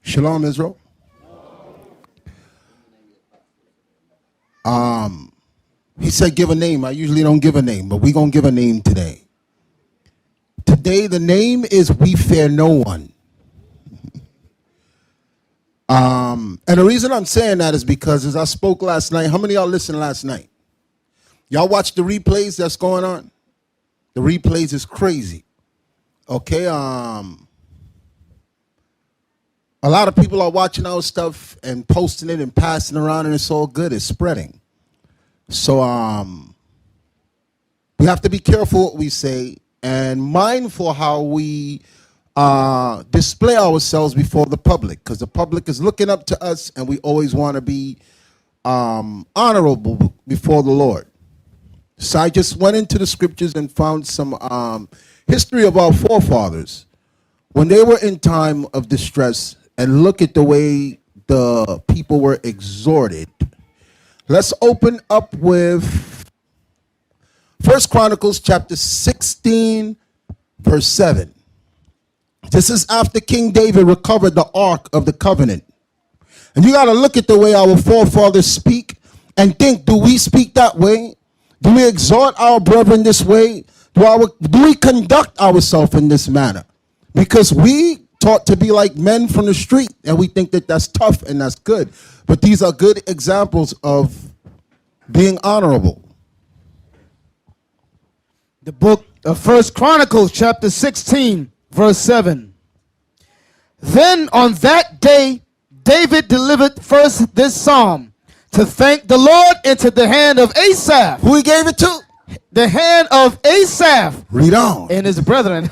Shalom, Israel. He said give a name. I usually don't give a name, but we're going to give a name today. Today, the name is We Fear No One. And the reason I'm saying that is because as I spoke last night, how many of y'all listened last night? Y'all watch the replays that's going on? The replays is crazy. Okay, a lot of people are watching our stuff and posting it and passing around, and it's all good. It's spreading. So we have to be careful what we say and mindful how we display ourselves before the public, because the public is looking up to us, and we always want to be honorable before the Lord. So I just went into the scriptures and found some history of our forefathers when they were in time of distress, and look at the way the people were exhorted. Let's open up with 1 Chronicles chapter 16, verse 7. This is after King David recovered the Ark of the Covenant. And you got to look at the way our forefathers speak and think, do we speak that way? Do we exhort our brethren this way? Do we conduct ourselves in this manner? Because we taught to be like men from the street, and we think that that's tough and that's good. But these are good examples of being honorable. The book of 1 Chronicles chapter 16, verse 7. Then on that day, David delivered first this psalm to thank the Lord into the hand of Asaph. Who he gave it to? The hand of Asaph. Read on. And his brethren.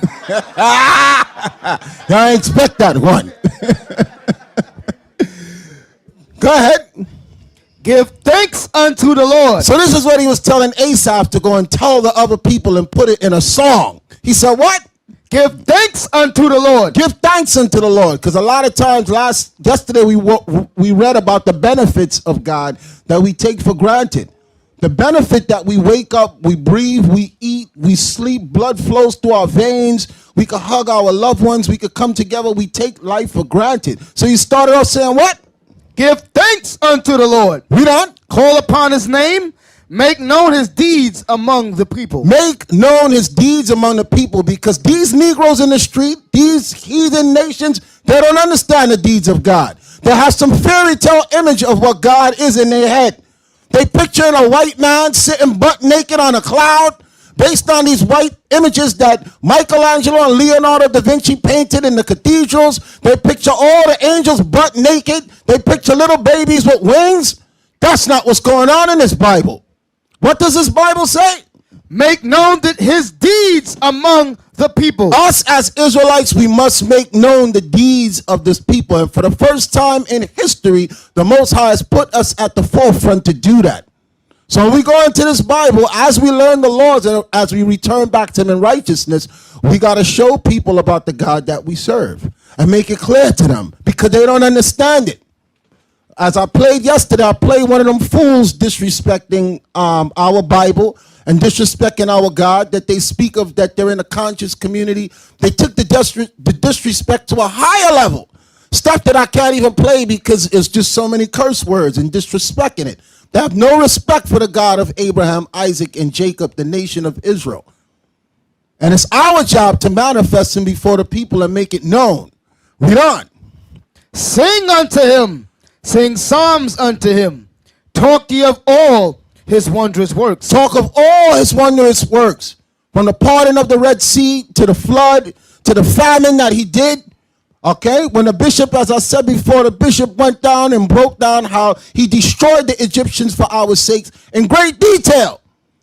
I expect that one. Go ahead. Give thanks unto the Lord. So this is what he was telling Asaph to go and tell the other people and put it in a song. He said what? Give thanks unto the Lord. Give thanks unto the Lord. Because a lot of times, yesterday we read about the benefits of God that we take for granted. The benefit that we wake up, we breathe, we eat, we sleep, blood flows through our veins, we could hug our loved ones, we could come together, we take life for granted. So you started off saying what? Give thanks unto the Lord. Read on. Call upon his name. Make known his deeds among the people. Make known his deeds among the people, because these Negroes in the street, these heathen nations, they don't understand the deeds of God. They have some fairy tale image of what God is in their head. They picturing a white man sitting butt naked on a cloud based on these white images that Michelangelo and Leonardo da Vinci painted in the cathedrals. They picture all the angels butt naked. They picture little babies with wings. That's not what's going on in this Bible. What does this Bible say? Make known that his deeds among the people. Us as Israelites, we must make known the deeds of this people. And for the first time in history, the Most High has put us at the forefront to do that. So when we go into this Bible, as we learn the laws and as we return back to him in righteousness, we got to show people about the God that we serve and make it clear to them, because they don't understand it. As I played yesterday, I played one of them fools disrespecting our Bible and disrespecting our God that they speak of, that they're in a conscious community. They took the disrespect to a higher level. Stuff that I can't even play because it's just so many curse words and disrespecting it. They have no respect for the God of Abraham, Isaac, and Jacob, the nation of Israel. And it's our job to manifest him before the people and make it known. Read on. Sing unto him. Sing psalms unto him. Talk ye of all his wondrous works. Talk of all his wondrous works. From the parting of the Red Sea to the flood to the famine that he did. Okay, when the bishop, as I said before, the bishop went down and broke down how he destroyed the Egyptians for our sakes in great detail.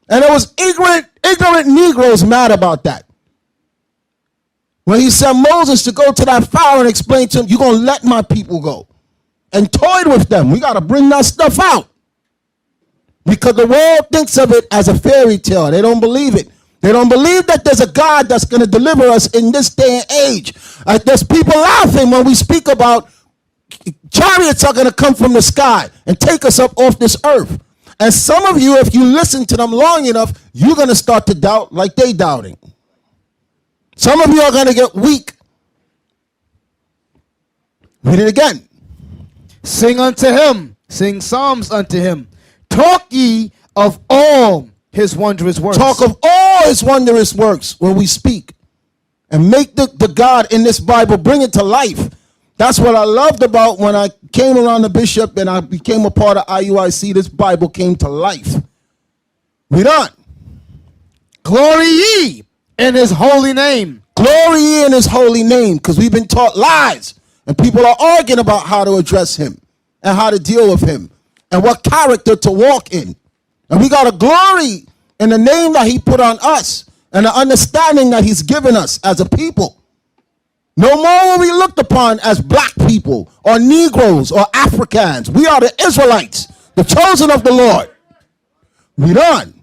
And there was ignorant Negroes mad about that. When he sent Moses to go to that Pharaoh and explain to him, you're going to let my people go. And toyed with them. We got to bring that stuff out. Because the world thinks of it as a fairy tale. They don't believe it. They don't believe that there's a God that's going to deliver us in this day and age. There's people laughing when we speak about chariots are going to come from the sky and take us up off this earth. And some of you, if you listen to them long enough, you're going to start to doubt like they doubting. Some of you are going to get weak. Read it again. Sing unto him, sing psalms unto him. Talk ye of all his wondrous works. Talk of all his wondrous works when we speak. And make the God in this Bible, bring it to life. That's what I loved about when I came around the bishop and I became a part of IUIC. This Bible came to life. Read on. Glory ye in his holy name. Glory ye in his holy name, because we've been taught lies. And people are arguing about how to address him and how to deal with him and what character to walk in. And we got to glory in the name that he put on us and the understanding that he's given us as a people. No more will we looked upon as black people or Negroes or Africans. We are the Israelites, the chosen of the Lord. Read on.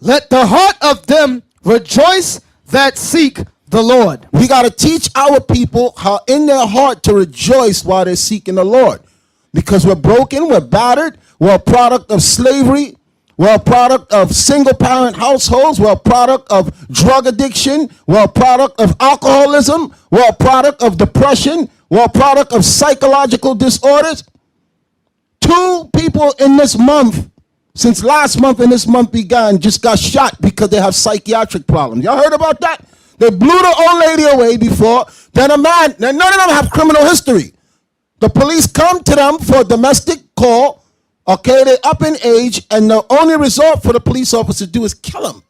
Let the heart of them rejoice that seek the Lord. We got to teach our people how in their heart to rejoice while they're seeking the Lord. Because we're broken, we're battered, we're a product of slavery, we're a product of single parent households, we're a product of drug addiction, we're a product of alcoholism, we're a product of depression, we're a product of psychological disorders. 2 people in this month, since last month and this month began, just got shot because they have psychiatric problems. Y'all heard about that? They blew the old lady away before. Then a man, none of them have criminal history. The police come to them for a domestic call. Okay, they're up in age, and the only resort for the police officer to do is kill them.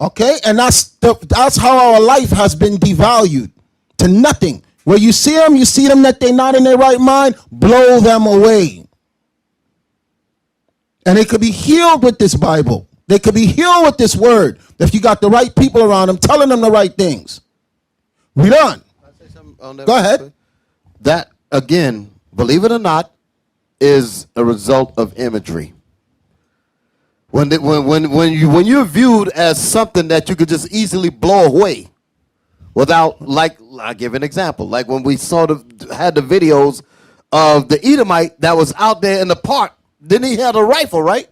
Okay, and that's how our life has been devalued to nothing. Where you see them that they're not in their right mind, blow them away. And they could be healed with this Bible. They could be healed with this word if you got the right people around them telling them the right things. Read on. Go ahead. That, again, believe it or not, is a result of imagery. When you're viewed as something that you could just easily blow away without, like, I'll give an example. Like when we sort of had the videos of the Edomite that was out there in the park. Then he had a rifle, right?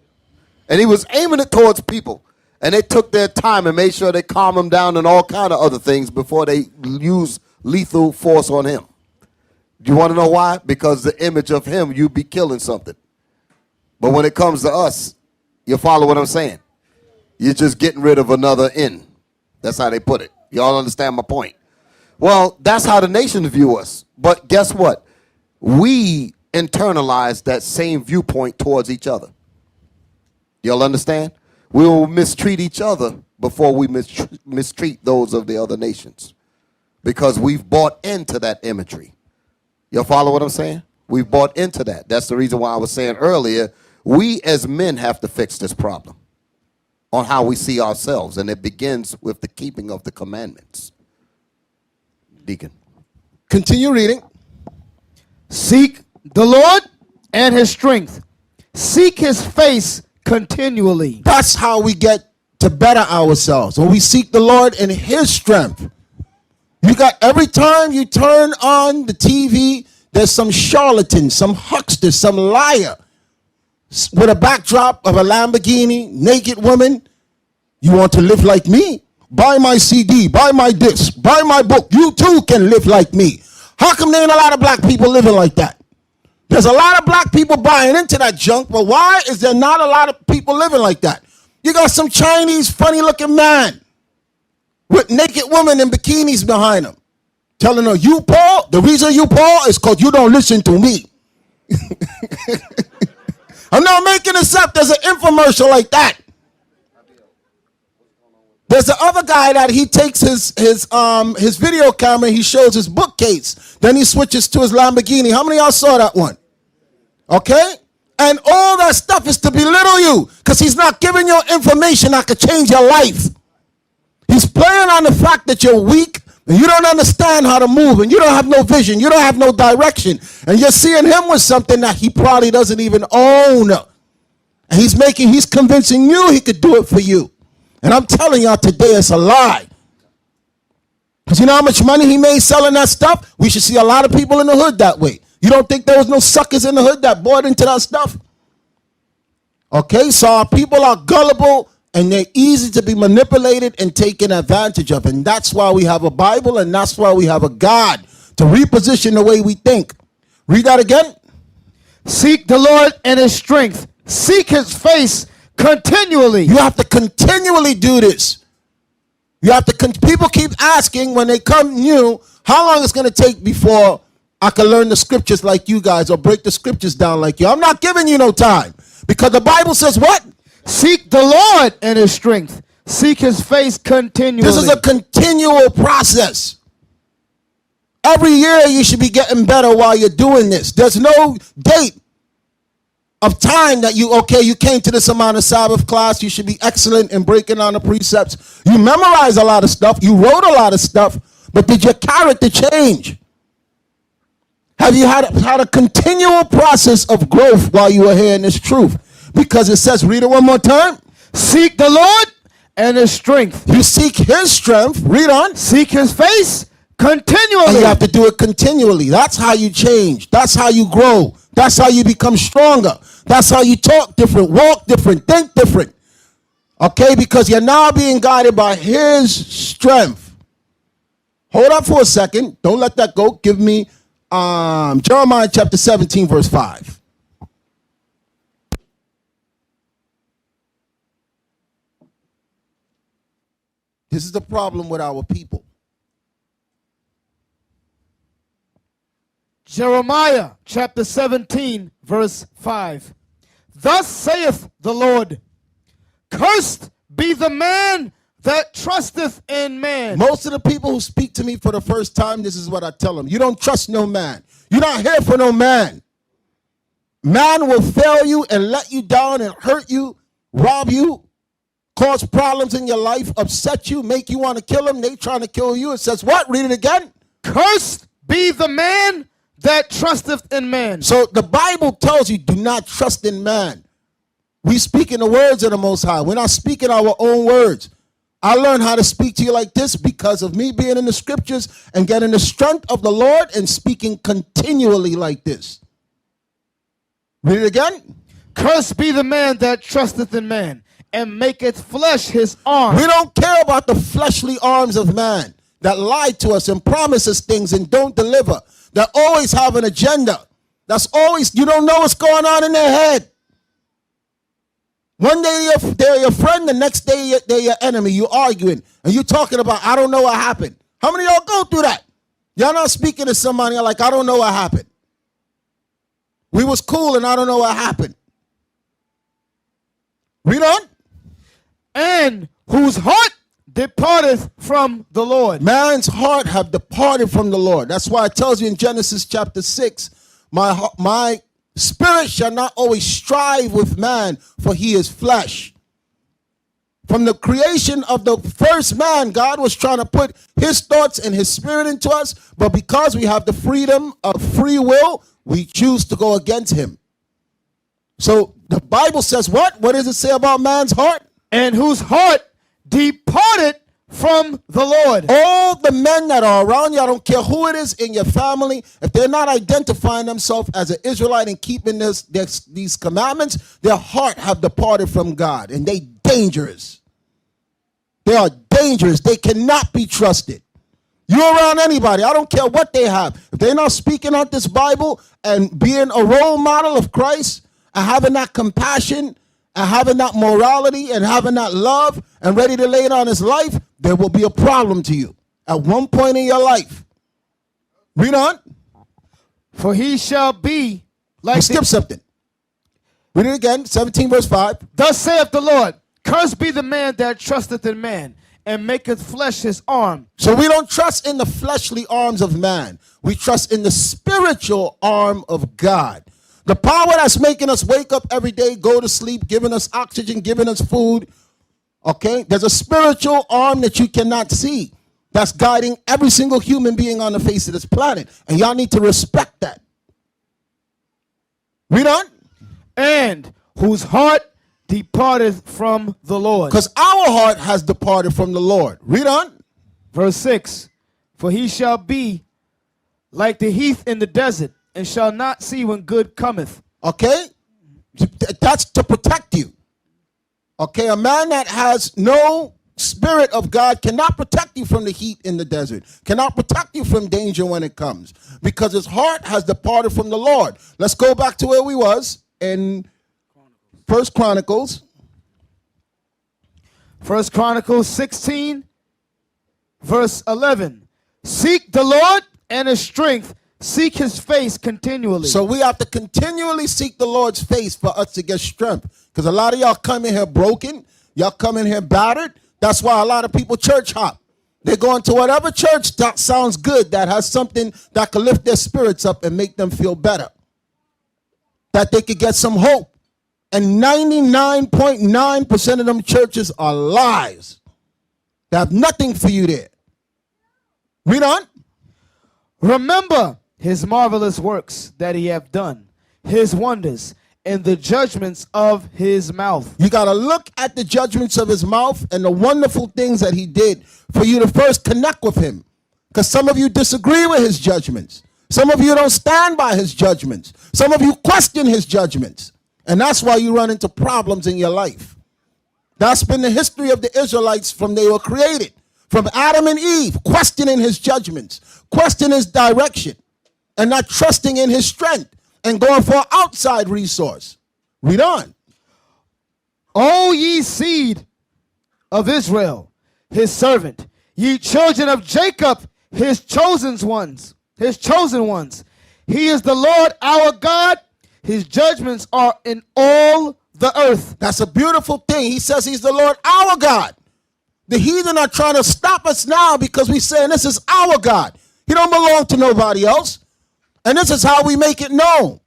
And he was aiming it towards people. And they took their time and made sure they calm him down and all kind of other things before they use lethal force on him. Do you want to know why? Because the image of him, you'd be killing something. But when it comes to us, you follow what I'm saying? You're just getting rid of another end. That's how they put it. Y'all understand my point? Well, that's how the nations view us. But guess what? We internalize that same viewpoint towards each other. Y'all understand? We will mistreat each other before we mistreat those of the other nations. Because we've bought into that imagery. Y'all follow what I'm saying? We've bought into that. That's the reason why I was saying earlier, we as men have to fix this problem on how we see ourselves. And it begins with the keeping of the commandments. Deacon. Continue reading. Seek the Lord and his strength. Seek his face continually. That's how we get to better ourselves. When we seek the Lord in his strength. You got, every time you turn on the TV, there's some charlatan, some huckster, some liar with a backdrop of a Lamborghini, naked woman. You want to live like me? Buy my CD, buy my disc, buy my book. You too can live like me. How come there ain't a lot of black people living like that? There's a lot of black people buying into that junk, but why is there not a lot of people living like that? You got some Chinese funny looking man with naked women in bikinis behind him, telling her, you poor, the reason you poor is because you don't listen to me. I'm not making this up. There's an infomercial like that. There's the other guy that he takes his video camera, he shows his bookcase. Then he switches to his Lamborghini. How many of y'all saw that one? Okay? And all that stuff is to belittle you because he's not giving you information that could change your life. He's playing on the fact that you're weak and you don't understand how to move and you don't have no vision. You don't have no direction. And you're seeing him with something that he probably doesn't even own. And he's convincing you he could do it for you. And I'm telling y'all today it's a lie. Because you know how much money he made selling that stuff? We should see a lot of people in the hood that way. You don't think there was no suckers in the hood that bought into that stuff? Okay, so our people are gullible and they're easy to be manipulated and taken advantage of. And that's why we have a Bible and that's why we have a God to reposition the way we think. Read that again. Seek the Lord and his strength. Seek his face continually. You have to continually do this. You have to. People keep asking when they come new, how long it's going to take before I can learn the scriptures like you guys or break the scriptures down like you. I'm not giving you no time because the Bible says what? Seek the Lord and his strength. Seek his face continually. This is a continual process. Every year you should be getting better while you're doing this. There's no date of time that you came to this amount of Sabbath class. You should be excellent in breaking down the precepts. You memorize a lot of stuff. You wrote a lot of stuff. But did your character change? Have you had a continual process of growth while you were hearing this truth? Because it says, read it one more time. Seek the Lord and his strength. You seek his strength. Read on. Seek his face continually. And you have to do it continually. That's how you change. That's how you grow. That's how you become stronger. That's how you talk different, walk different, think different. Okay? Because you're now being guided by his strength. Hold up for a second. Don't let that go. Give me Jeremiah chapter 17, verse 5. This is the problem with our people. Jeremiah chapter 17, verse 5. Thus saith the Lord, cursed be the man that trusteth in man. Most of the people who speak to me for the first time, this is what I tell them. You don't trust no man. You're not here for no man. Man will fail you and let you down and hurt you, rob you, cause problems in your life, upset you, make you want to kill them. They trying to kill you. It says what? Read it again. Cursed be the man that trusteth in man. So the Bible tells you, do not trust in man. We speak in the words of the Most High. We're not speaking our own words. I learned how to speak to you like this because of me being in the scriptures and getting the strength of the Lord and speaking continually like this. Read it again. Cursed be the man that trusteth in man and maketh flesh his arm. We don't care about the fleshly arms of man that lie to us and promise us things and don't deliver. They always have an agenda. That's always, you don't know what's going on in their head. One day they're your friend, the next day they're your enemy. You're arguing and you're talking about, I don't know what happened. How many of y'all go through that? Y'all not speaking to somebody, you're like, I don't know what happened. We was cool and I don't know what happened. Read on. And whose heart departeth from the Lord. Man's heart have departed from the Lord. That's why it tells you in Genesis chapter 6, my spirit shall not always strive with man, for he is flesh. From the creation of the first man, God was trying to put his thoughts and his spirit into us, but because we have the freedom of free will, we choose to go against him. So the Bible says what? What does it say about man's heart? And whose heart departed from the Lord. All the men that are around you, I don't care who it is in your family, if they're not identifying themselves as an Israelite and keeping these commandments, their heart have departed from God, and they dangerous. They are dangerous. They cannot be trusted. You're around anybody, I don't care what they have. If they're not speaking out this Bible and being a role model of Christ and having that compassion and having that morality and having that love and ready to lay it on his life, there will be a problem to you at one point in your life. Read on. For he shall be like... Skip something. Read it again, 17 verse 5. Thus saith the Lord, cursed be the man that trusteth in man, and maketh flesh his arm. So we don't trust in the fleshly arms of man. We trust in the spiritual arm of God. The power that's making us wake up every day, go to sleep, giving us oxygen, giving us food. Okay? There's a spiritual arm that you cannot see that's guiding every single human being on the face of this planet. And y'all need to respect that. Read on. And whose heart departed from the Lord. Because our heart has departed from the Lord. Read on. Verse 6. For he shall be like the heath in the desert, and shall not see when good cometh. Okay? That's to protect you. Okay? A man that has no Spirit of God cannot protect you from the heat in the desert, cannot protect you from danger when it comes, because his heart has departed from the Lord. Let's go back to where we was in First Chronicles. First Chronicles 16, verse 11. Seek the Lord and his strength. Seek his face continually. So we have to continually seek the Lord's face for us to get strength. Because a lot of y'all come in here broken. Y'all come in here battered. That's why a lot of people church hop. They go into whatever church that sounds good, that has something that can lift their spirits up and make them feel better, that they could get some hope. And 99.9% of them churches are lies. They have nothing for you there. Read on. Remember his marvelous works that he hath done, his wonders, and the judgments of his mouth. You got to look at the judgments of his mouth and the wonderful things that he did for you to first connect with him. Because some of you disagree with his judgments. Some of you don't stand by his judgments. Some of you question his judgments. And that's why you run into problems in your life. That's been the history of the Israelites from they were created. From Adam and Eve, questioning his judgments, questioning his direction, and not trusting in his strength, and going for an outside resource. Read on. O ye seed of Israel, his servant, ye children of Jacob, his chosen ones. He is the Lord our God. His judgments are in all the earth. That's a beautiful thing. He says he's the Lord our God. The heathen are trying to stop us now because we're saying this is our God. He don't belong to nobody else. And this is how we make it known.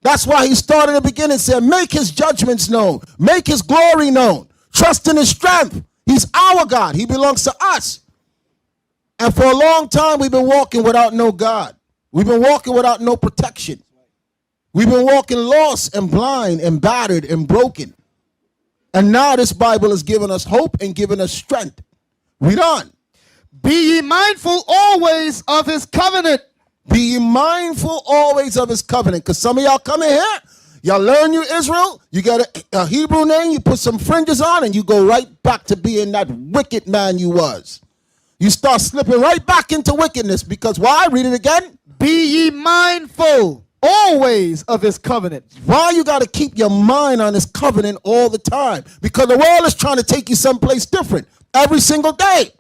That's why he started at the beginning and said, make his judgments known. Make his glory known. Trust in his strength. He's our God. He belongs to us. And for a long time, we've been walking without no God. We've been walking without no protection. We've been walking lost and blind and battered and broken. And now this Bible is giving us hope and giving us strength. Read on. Be ye mindful always of his covenant. Be ye mindful always of his covenant. Because some of y'all come in here, y'all learn you Israel, you get a Hebrew name, you put some fringes on, and you go right back to being that wicked man you was. You start slipping right back into wickedness. Because why? Read it again. Be ye mindful always of his covenant. Why you got to keep your mind on his covenant all the time? Because the world is trying to take you someplace different every single day.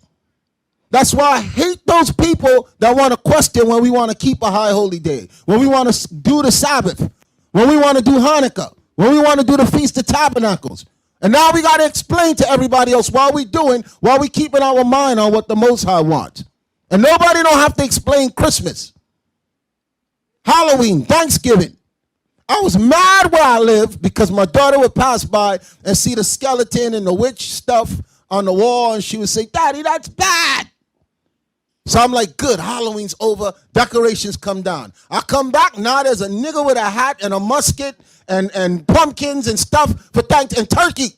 That's why I hate those people that want to question when we want to keep a high holy day, when we want to do the Sabbath, when we want to do Hanukkah, when we want to do the Feast of Tabernacles. And now we got to explain to everybody else while we keeping our mind on what the Most High wants. And nobody don't have to explain Christmas, Halloween, Thanksgiving. I was mad where I live because my daughter would pass by and see the skeleton and the witch stuff on the wall, and she would say, Daddy, that's bad. So I'm like, good, Halloween's over, decorations come down. I come back, now there's a nigga with a hat and a musket and pumpkins and stuff and turkey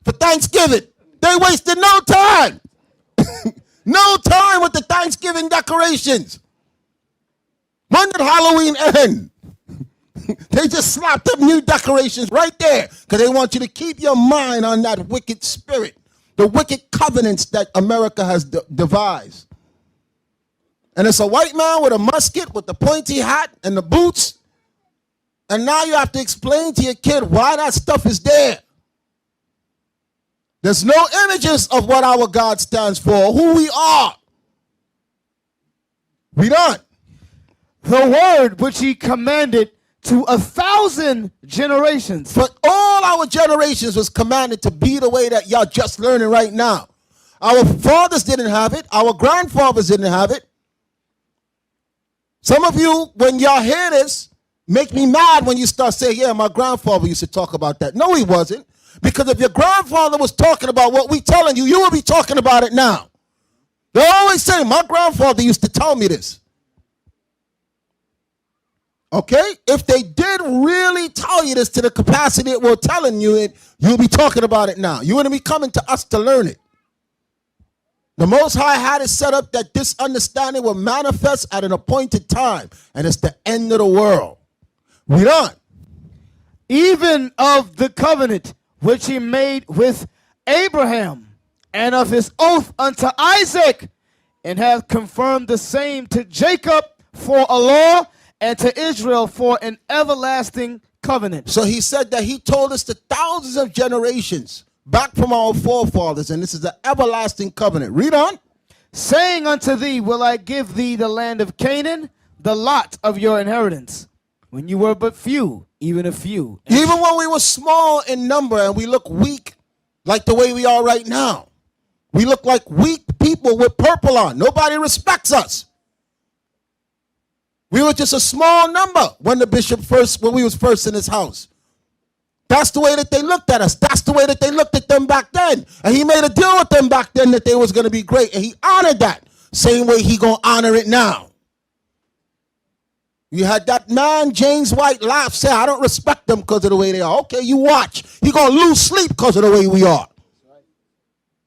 for Thanksgiving. They wasted no time. No time with the Thanksgiving decorations. When did Halloween end? They just slapped up new decorations right there because they want you to keep your mind on that wicked spirit, the wicked covenants that America has devised. And it's a white man with a musket, with the pointy hat and the boots. And now you have to explain to your kid why that stuff is there. There's no images of what our God stands for, who we are. Read on. The word which he commanded to 1,000 generations. For all our generations was commanded to be the way that y'all just learning right now. Our fathers didn't have it. Our grandfathers didn't have it. Some of you, when y'all hear this, make me mad when you start saying, yeah, my grandfather used to talk about that. No, he wasn't. Because if your grandfather was talking about what we telling you, you will be talking about it now. They always say, my grandfather used to tell me this. Okay? If they did really tell you this to the capacity that we're telling you it, you'll be talking about it now. You wouldn't be coming to us to learn it. The Most High had it set up that this understanding will manifest at an appointed time, and it's the end of the world. Read on. Even of the covenant which he made with Abraham and of his oath unto Isaac, and hath confirmed the same to Jacob for a law, and to Israel for an everlasting covenant. So he said that he told us to thousands of generations back from our forefathers, and this is the everlasting covenant. Read on. Saying unto thee, will I give thee the land of Canaan, the lot of your inheritance, when you were but few, even a few. Even when we were small in number and we look weak like the way we are right now. We look like weak people with purple on. Nobody respects us. We were just a small number when we was first in his house. That's the way that they looked at us. That's the way that they looked at them back then. And he made a deal with them back then that they was going to be great. And he honored that. Same way he going to honor it now. You had that man, James White, laugh, say, I don't respect them because of the way they are. Okay, you watch. He going to lose sleep because of the way we are.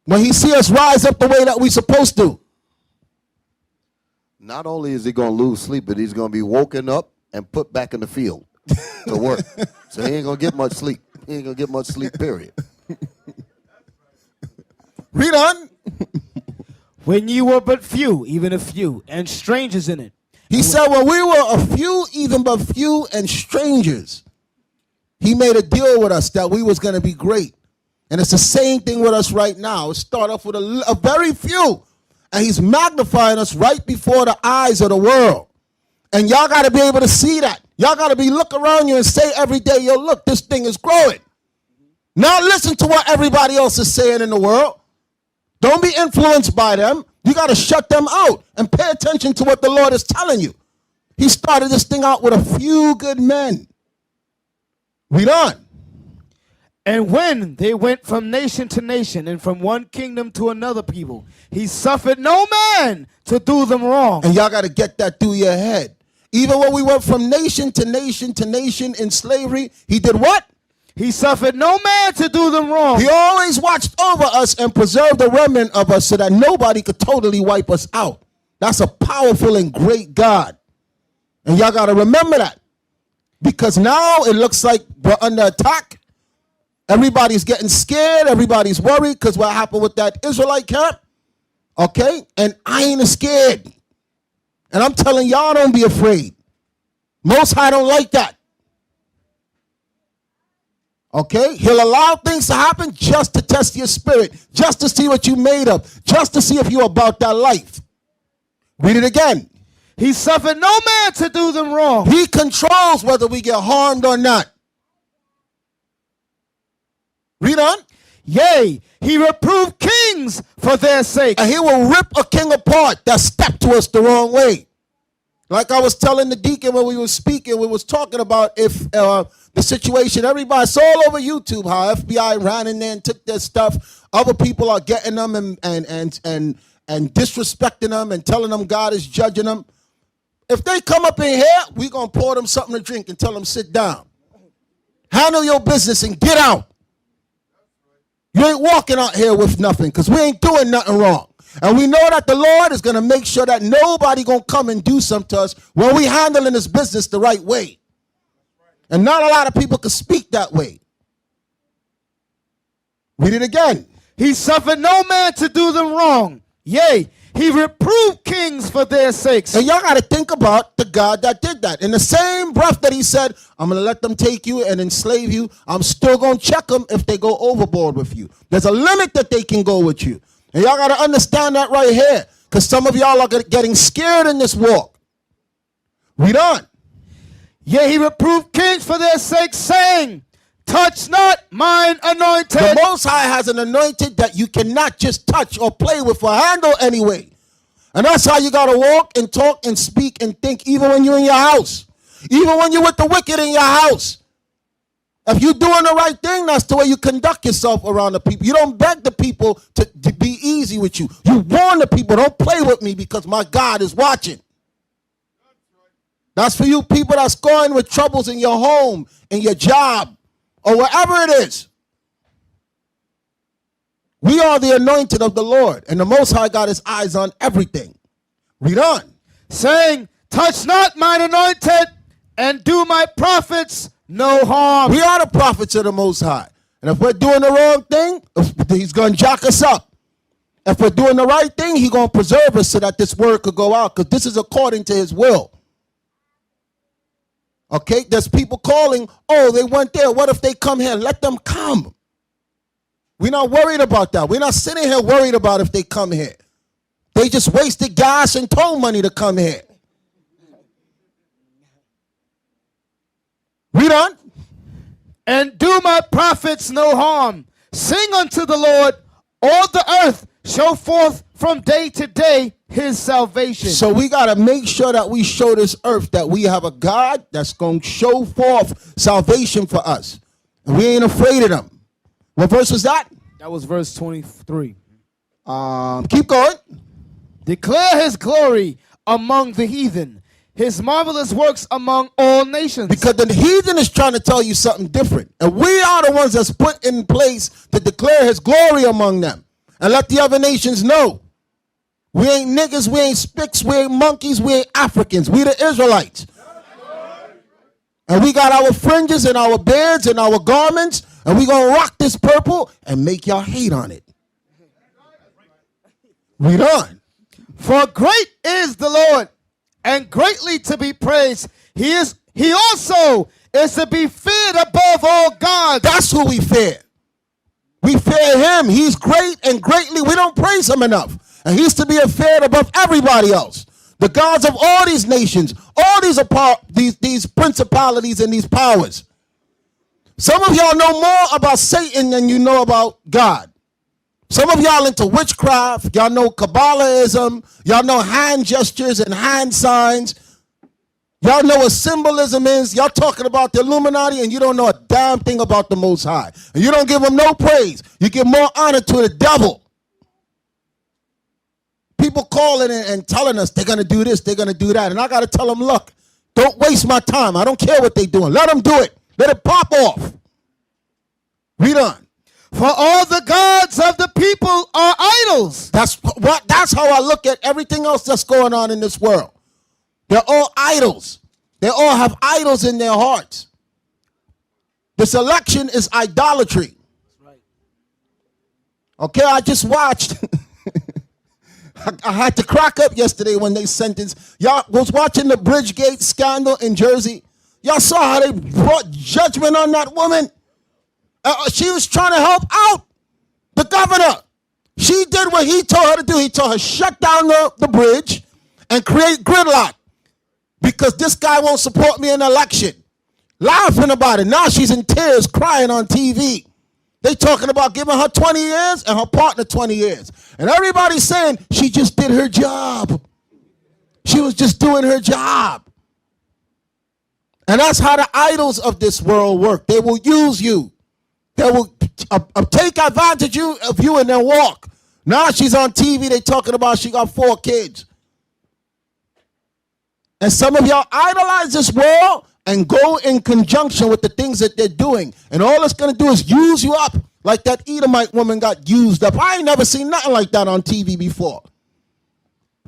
When he see us rise up the way that we supposed to. Not only is he going to lose sleep, but he's going to be woken up and put back in the field to work. So he ain't going to get much sleep. He ain't going to get much sleep, period. Read on. When you were but few, even a few, and strangers in it. He said, when we were a few, even but few, and strangers, he made a deal with us that we was going to be great. And it's the same thing with us right now. It started off with a very few. And he's magnifying us right before the eyes of the world. And y'all got to be able to see that. Y'all got to be look around you and say every day, yo, look, this thing is growing. Now listen to what everybody else is saying in the world. Don't be influenced by them. You got to shut them out and pay attention to what the Lord is telling you. He started this thing out with a few good men. Read on. And when they went from nation to nation and from one kingdom to another people, he suffered no man to do them wrong. And y'all got to get that through your head. Even when we went from nation to nation to nation in slavery, he did what? He suffered no man to do them wrong. He always watched over us and preserved the remnant of us so that nobody could totally wipe us out. That's a powerful and great God. And y'all got to remember that. Because now it looks like we're under attack. Everybody's getting scared. Everybody's worried because what happened with that Israelite camp. Okay? And I ain't scared. And I'm telling y'all, don't be afraid. Most High don't like that. Okay? He'll allow things to happen just to test your spirit, just to see what you made of, just to see if you're about that life. Read it again. He suffered no man to do them wrong. He controls whether we get harmed or not. Read on. Yea, he reproved kings for their sake. And he will rip a king apart that stepped to us the wrong way. Like I was telling the deacon when we were speaking, we was talking about if the situation, everybody, it's all over YouTube how FBI ran in there and took their stuff. Other people are getting them and disrespecting them and telling them God is judging them. If they come up in here, we're going to pour them something to drink and tell them sit down. Handle your business and get out. You ain't walking out here with nothing because we ain't doing nothing wrong. And we know that the Lord is going to make sure that nobody going to come and do something to us when we handling this business the right way. And not a lot of people can speak that way. Read it again. He suffered no man to do them wrong. Yea, he reproved kings for their sakes. And y'all got to think about the God that did that. In the same breath that he said, I'm going to let them take you and enslave you, I'm still going to check them if they go overboard with you. There's a limit that they can go with you. And y'all got to understand that right here. Because some of y'all are getting scared in this walk. Read on. Yea, he reproved kings for their sakes, saying, touch not mine anointed. The Most High has an anointed that you cannot just touch or play with or handle anyway. And that's how you got to walk and talk and speak and think even when you're in your house. Even when you're with the wicked in your house. If you're doing the right thing, that's the way you conduct yourself around the people. You don't beg the people to be easy with you. You warn the people, don't play with me because my God is watching. That's for you people that's going with troubles in your home, in your job, or wherever it is. We are the anointed of the Lord, and the Most High got his eyes on everything. Read on. Saying, touch not mine anointed, and do my prophets no harm. We are the prophets of the Most High. And if we're doing the wrong thing, he's going to jack us up. If we're doing the right thing, He's going to preserve us so that this word could go out, because this is according to His will. Okay, there's people calling, oh, they went there. What if they come here? Let them come. We're not worried about that. We're not sitting here worried about if they come here. They just wasted gas and toll money to come here. Read on. And do my prophets no harm. Sing unto the Lord, all the earth. Show forth from day to day His salvation. So we got to make sure that we show this earth that we have a God that's going to show forth salvation for us. And we ain't afraid of them. What verse was that? That was verse 23. Keep going. Declare His glory among the heathen, His marvelous works among all nations. Because the heathen is trying to tell you something different. And we are the ones that's put in place to declare His glory among them. And let the other nations know. We ain't niggas, we ain't spicks, we ain't monkeys, we ain't Africans. We the Israelites. And we got our fringes and our beards and our garments. And we going to rock this purple and make y'all hate on it. Read on. For great is the Lord, and greatly to be praised. He also is to be feared above all gods. That's who we fear. We fear Him. He's great and greatly. We don't praise Him enough. And He's to be feared above everybody else. The gods of all these nations, all these principalities and these powers. Some of y'all know more about Satan than you know about God. Some of y'all into witchcraft. Y'all know Kabbalahism. Y'all know hand gestures and hand signs. Y'all know what symbolism is. Y'all talking about the Illuminati and you don't know a damn thing about the Most High. And you don't give Him no praise. You give more honor to the devil. People calling and telling us they're going to do this, they're going to do that. And I got to tell them, look, don't waste my time. I don't care what they're doing. Let them do it. Let it pop off. Read on. For all the gods of the people are idols. That's how I look at everything else that's going on in this world. They're all idols. They all have idols in their hearts. This election is idolatry. Okay, I just watched. I had to crack up yesterday when they sentenced. Y'all was watching the Bridgegate scandal in Jersey. Y'all saw how they brought judgment on that woman. She was trying to help out the governor. She did what he told her to do. He told her shut down the bridge and create gridlock because this guy won't support me in the election. Laughing about it. Now she's in tears crying on TV. They talking about giving her 20 years and her partner 20 years. And everybody's saying she just did her job. She was just doing her job. And that's how the idols of this world work. They will use you. They will take advantage of you and then walk. Now she's on TV. They talking about she got 4 kids. And some of y'all idolize this world and go in conjunction with the things that they're doing. And all it's going to do is use you up like that Edomite woman got used up. I ain't never seen nothing like that on TV before.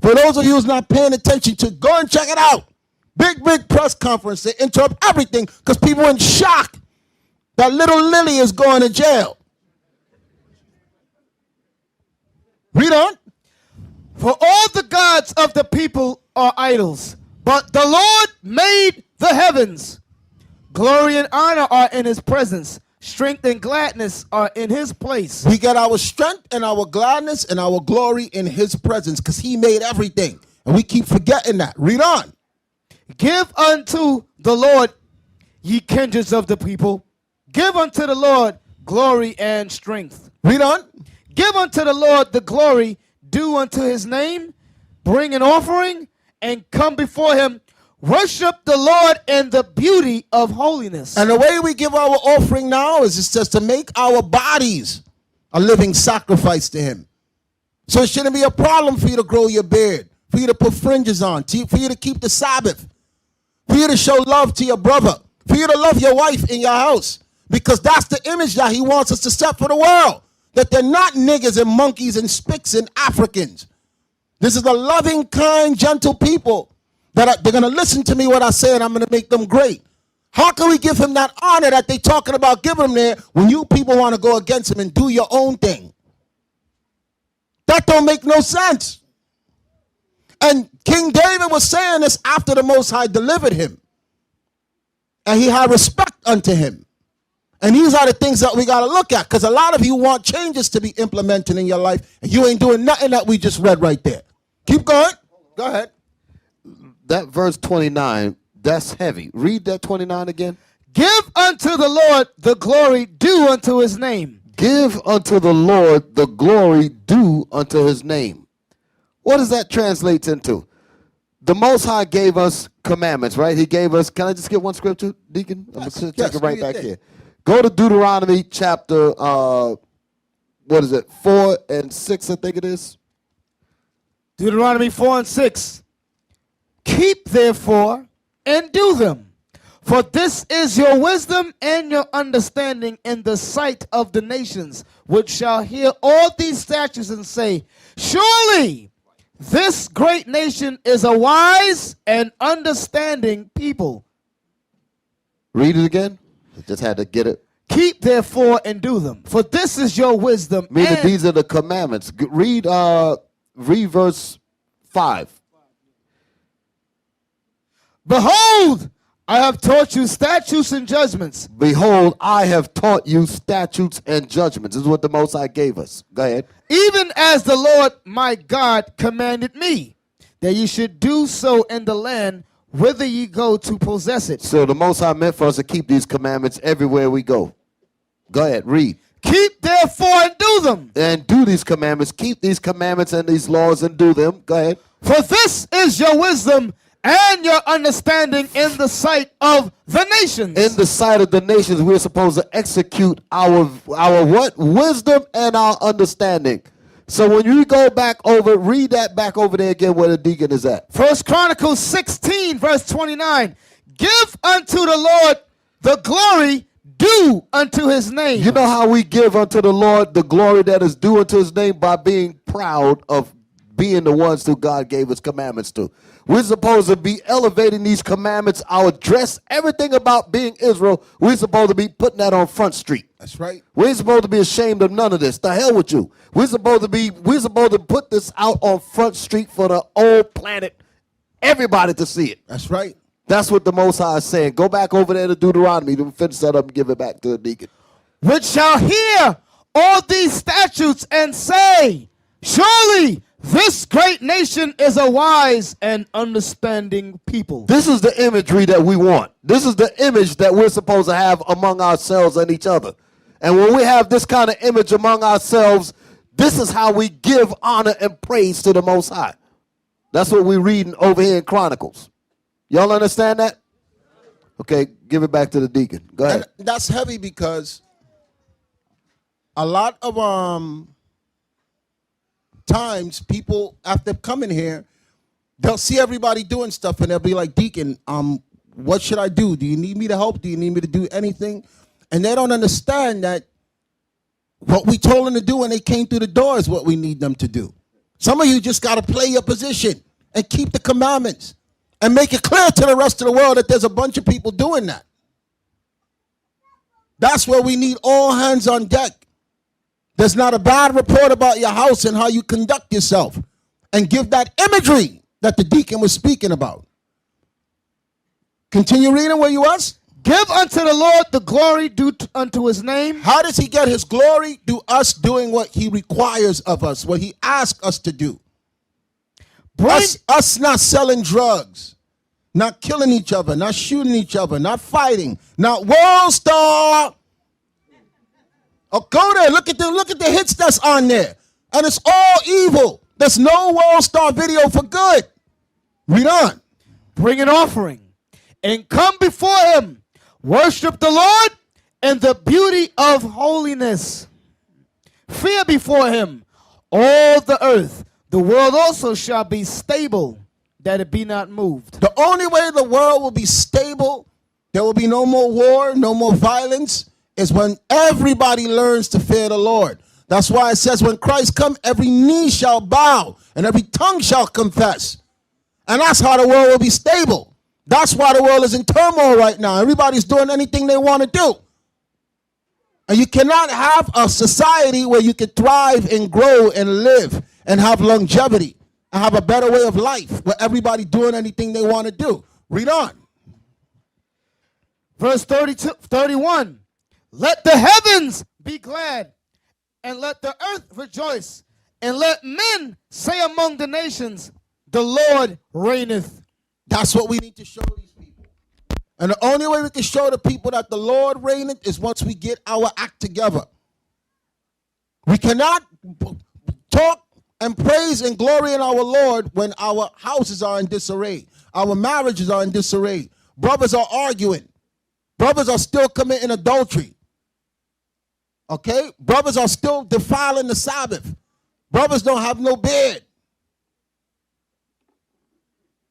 For those of you who's not paying attention to, go and check it out. Big press conference. They interrupt everything because people are in shock that little Lily is going to jail. Read on. For all the gods of the people are idols, but the Lord made the heavens. Glory and honor are in His presence. Strength and gladness are in His place. We get our strength and our gladness and our glory in His presence because He made everything. And we keep forgetting that. Read on. Give unto the Lord, ye kindreds of the people. Give unto the Lord glory and strength. Read on. Give unto the Lord the glory due unto His name. Bring an offering and come before Him. Worship the Lord in the beauty of holiness. And the way we give our offering now is it's just to make our bodies a living sacrifice to Him. So it shouldn't be a problem for you to grow your beard, for you to put fringes on, for you to keep the Sabbath, for you to show love to your brother, for you to love your wife in your house. Because that's the image that He wants us to set for the world. That they're not niggas and monkeys and spicks and Africans. This is a loving, kind, gentle people that they're going to listen to me what I say and I'm going to make them great. How can we give Him that honor that they talking about giving Him there when you people want to go against Him and do your own thing? That don't make no sense. And King David was saying this after the Most High delivered him. And he had respect unto him. And these are the things that we got to look at, because a lot of you want changes to be implemented in your life, and you ain't doing nothing that we just read right there. Keep going. Go ahead. That verse 29, that's heavy. Read that 29 again. Give unto the Lord the glory due unto his name. Give unto the Lord the glory due unto his name. What does that translate into? The Most High gave us commandments, right? He gave us, can I just get one scripture, Deacon? I'm going to take it right back here. Go to Deuteronomy chapter, 4 and 6, I think it is. Deuteronomy 4 and 6. Keep therefore and do them, for this is your wisdom and your understanding in the sight of the nations, which shall hear all these statutes and say, surely this great nation is a wise and understanding people. Read it again. I just had to get it. Keep therefore and do them, for this is your wisdom. Meaning these are the commandments. Read verse 5. Behold, I have taught you statutes and judgments. Behold, I have taught you statutes and judgments. This is what the Most High gave us. Go ahead. Even as the Lord my God commanded me, that ye should do so in the land whither ye go to possess it. So the Most High meant for us to keep these commandments everywhere we go. Go ahead, read. Keep therefore and do them. And do these commandments. Keep these commandments and these laws and do them. Go ahead. For this is your wisdom and your understanding in the sight of the nations. In the sight of the nations, we're supposed to execute our what? Wisdom and our understanding. So when you go back over, read that back over there again where the deacon is at. 1 Chronicles 16, verse 29. Give unto the Lord the glory due unto his name. You know how we give unto the Lord the glory that is due unto his name? By being proud of being the ones who God gave his commandments to. We're supposed to be elevating these commandments, our dress, everything about being Israel. We're supposed to be putting that on Front Street. That's right. We ain't supposed to be ashamed of none of this. The hell with you. We're supposed to put this out on Front Street for the whole planet, everybody to see it. That's right. That's what the Most High is saying. Go back over there to Deuteronomy. Then finish that up and give it back to the deacon. Which shall hear all these statutes and say, surely this great nation is a wise and understanding people. This is the imagery that we want. This is the image that we're supposed to have among ourselves and each other. And when we have this kind of image among ourselves, this is how we give honor and praise to the Most High. That's what we're reading over here in Chronicles. Y'all understand that? Okay, give it back to the deacon. Go ahead. And that's heavy because a lot of times people, after coming here, they'll see everybody doing stuff and they'll be like, Deacon, what should I do? Do you need me to help? Do you need me to do anything? And they don't understand that what we told them to do when they came through the door is what we need them to do. Some of you just got to play your position and keep the commandments and make it clear to the rest of the world that there's a bunch of people doing that. That's where we need all hands on deck. There's not a bad report about your house and how you conduct yourself. And give that imagery that the deacon was speaking about. Continue reading where you was. Give unto the Lord the glory due unto his name. How does he get his glory? Do us doing what he requires of us, what he asks us to do. Us not selling drugs, not killing each other, not shooting each other, not fighting, not world star. Oh, go there. Look at the hits that's on there. And it's all evil. There's no world star video for good. Read on. Bring an offering and come before him. Worship the Lord in the beauty of holiness. Fear before him all the earth. The world also shall be stable, that it be not moved. The only way the world will be stable, there will be no more war, no more violence, is when everybody learns to fear the Lord. That's why it says when Christ comes, every knee shall bow and every tongue shall confess. And that's how the world will be stable. That's why the world is in turmoil right now. Everybody's doing anything they want to do. And you cannot have a society where you can thrive and grow and live and have longevity and have a better way of life where everybody doing anything they want to do. Read on. Verse 31. Let the heavens be glad, and let the earth rejoice, and let men say among the nations, the Lord reigneth. That's what we need to show these people. And the only way we can show the people that the Lord reigneth is once we get our act together. We cannot talk and praise and glory in our Lord when our houses are in disarray. Our marriages are in disarray. Brothers are arguing. Brothers are still committing adultery. Okay? Brothers are still defiling the Sabbath. Brothers don't have no bed.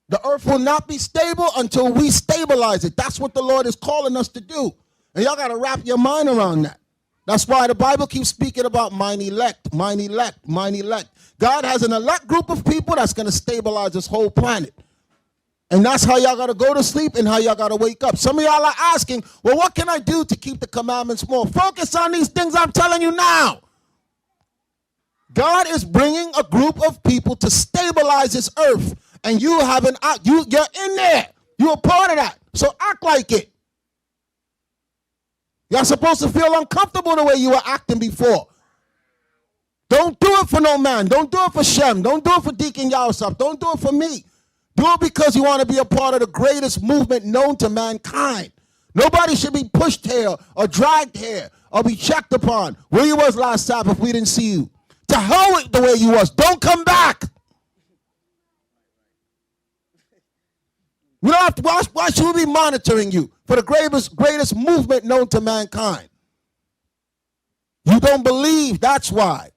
The earth will not be stable until we stabilize it. That's what the Lord is calling us to do. And y'all got to wrap your mind around that. That's why the Bible keeps speaking about mine elect, mine elect, mine elect. God has an elect group of people that's going to stabilize this whole planet. And that's how y'all got to go to sleep and how y'all got to wake up. Some of y'all are asking, well, what can I do to keep the commandments more? Focus on these things I'm telling you now. God is bringing a group of people to stabilize this earth. And you haven't, you're in there. You're a part of that. So act like it. You're supposed to feel uncomfortable the way you were acting before. Don't do it for no man. Don't do it for Shem. Don't do it for Deacon Yawsop. Don't do it for me. Do it because you want to be a part of the greatest movement known to mankind. Nobody should be pushed here or dragged here or be checked upon. Where you was last Sabbath, we didn't see you. To hell with the way you was. Don't come back. We don't have to, why should we be monitoring you for the greatest movement known to mankind? You don't believe, that's why.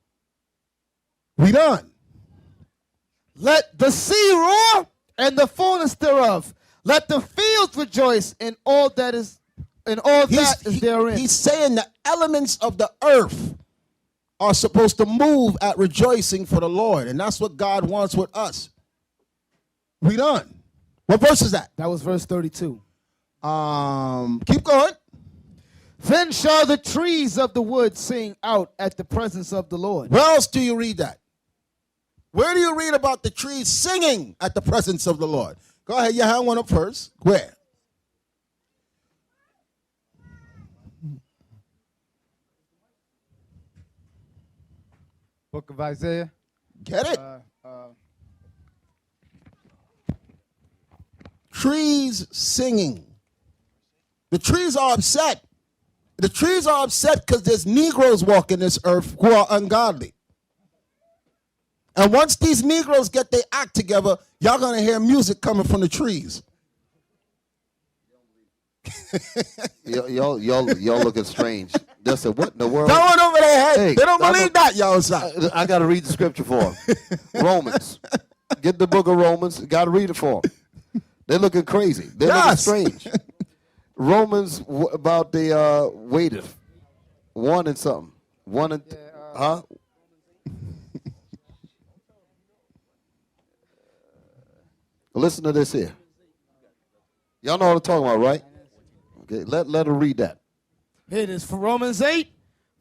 We done. Let the sea roar and the fullness thereof. Let the fields rejoice in all that is therein. He's saying the elements of the earth are supposed to move at rejoicing for the Lord. And that's what God wants with us. We done. What verse is that? That was verse 32. Keep going. Then shall the trees of the wood sing out at the presence of the Lord. Where else do you read that? Where do you read about the trees singing at the presence of the Lord? Go ahead, you hand one up first. Where? Book of Isaiah. Get it? Trees singing. The trees are upset. The trees are upset because there's Negroes walking this earth who are ungodly. And once these Negroes get their act together, y'all gonna hear music coming from the trees. y'all looking strange. They said, what in the world? That one over their head. Hey, they don't believe that, y'all. I got to read the scripture for them. Romans. Get the book of Romans. Got to read it for them. They're looking crazy. They're looking strange. Romans about the waiteth. 1 and something. 1 and, huh? Listen to this here. Y'all know what I'm talking about, right? Okay, let her read that. It is for Romans 8,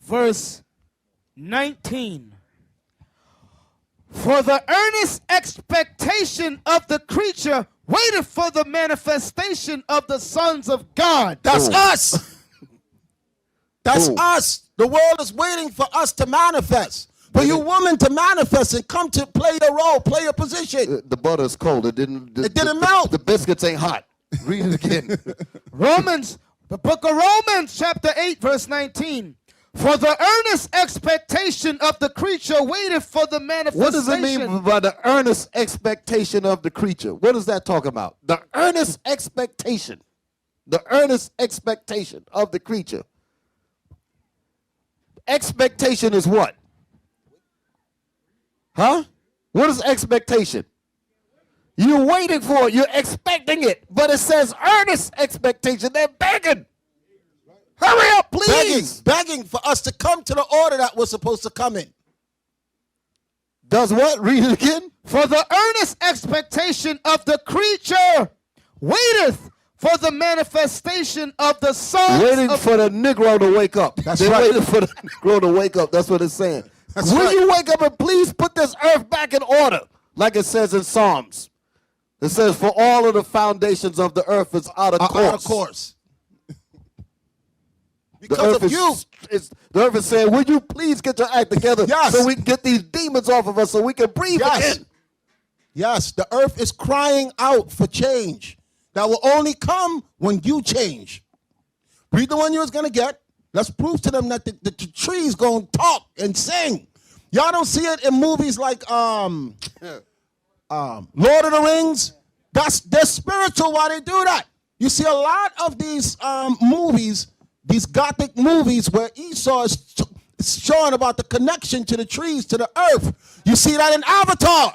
verse 19. For the earnest expectation of the creature waited for the manifestation of the sons of God. That's Boom. us. That's Boom. us. The world is waiting for us to manifest. For you women to manifest and come to play your role, play your position. The butter's cold. It didn't melt. The biscuits ain't hot. Read it again. The book of Romans, chapter 8, verse 19. For the earnest expectation of the creature waited for the manifestation. What does it mean by the earnest expectation of the creature? What does that talk about? The earnest expectation. The earnest expectation of the creature. Expectation is what? Huh? What is expectation? You're waiting for it. You're expecting it. But it says earnest expectation. They're begging. Hurry up, please. Begging for us to come to the order that we're supposed to come in. Does what? Read it again. For the earnest expectation of the creature waiteth for the manifestation of the sons Waiting for the Negro to wake up. That's They're right. waiting for the Negro to wake up. That's what it's saying. That's Will right. you wake up and please put this earth back in order? Like it says in Psalms. It says, for all of the foundations of the earth is out of course. Out of course. The Because earth of you. the earth is saying, will you please get your act together Yes. so we can get these demons off of us so we can breathe Yes. again? Yes, the earth is crying out for change. That will only come when you change. Read the one you was going to get. Let's prove to them that the trees going to talk and sing. Y'all don't see it in movies like Lord of the Rings. They're spiritual while they do that. You see a lot of these movies, these gothic movies where Esau is showing about the connection to the trees, to the earth. You see that in Avatar.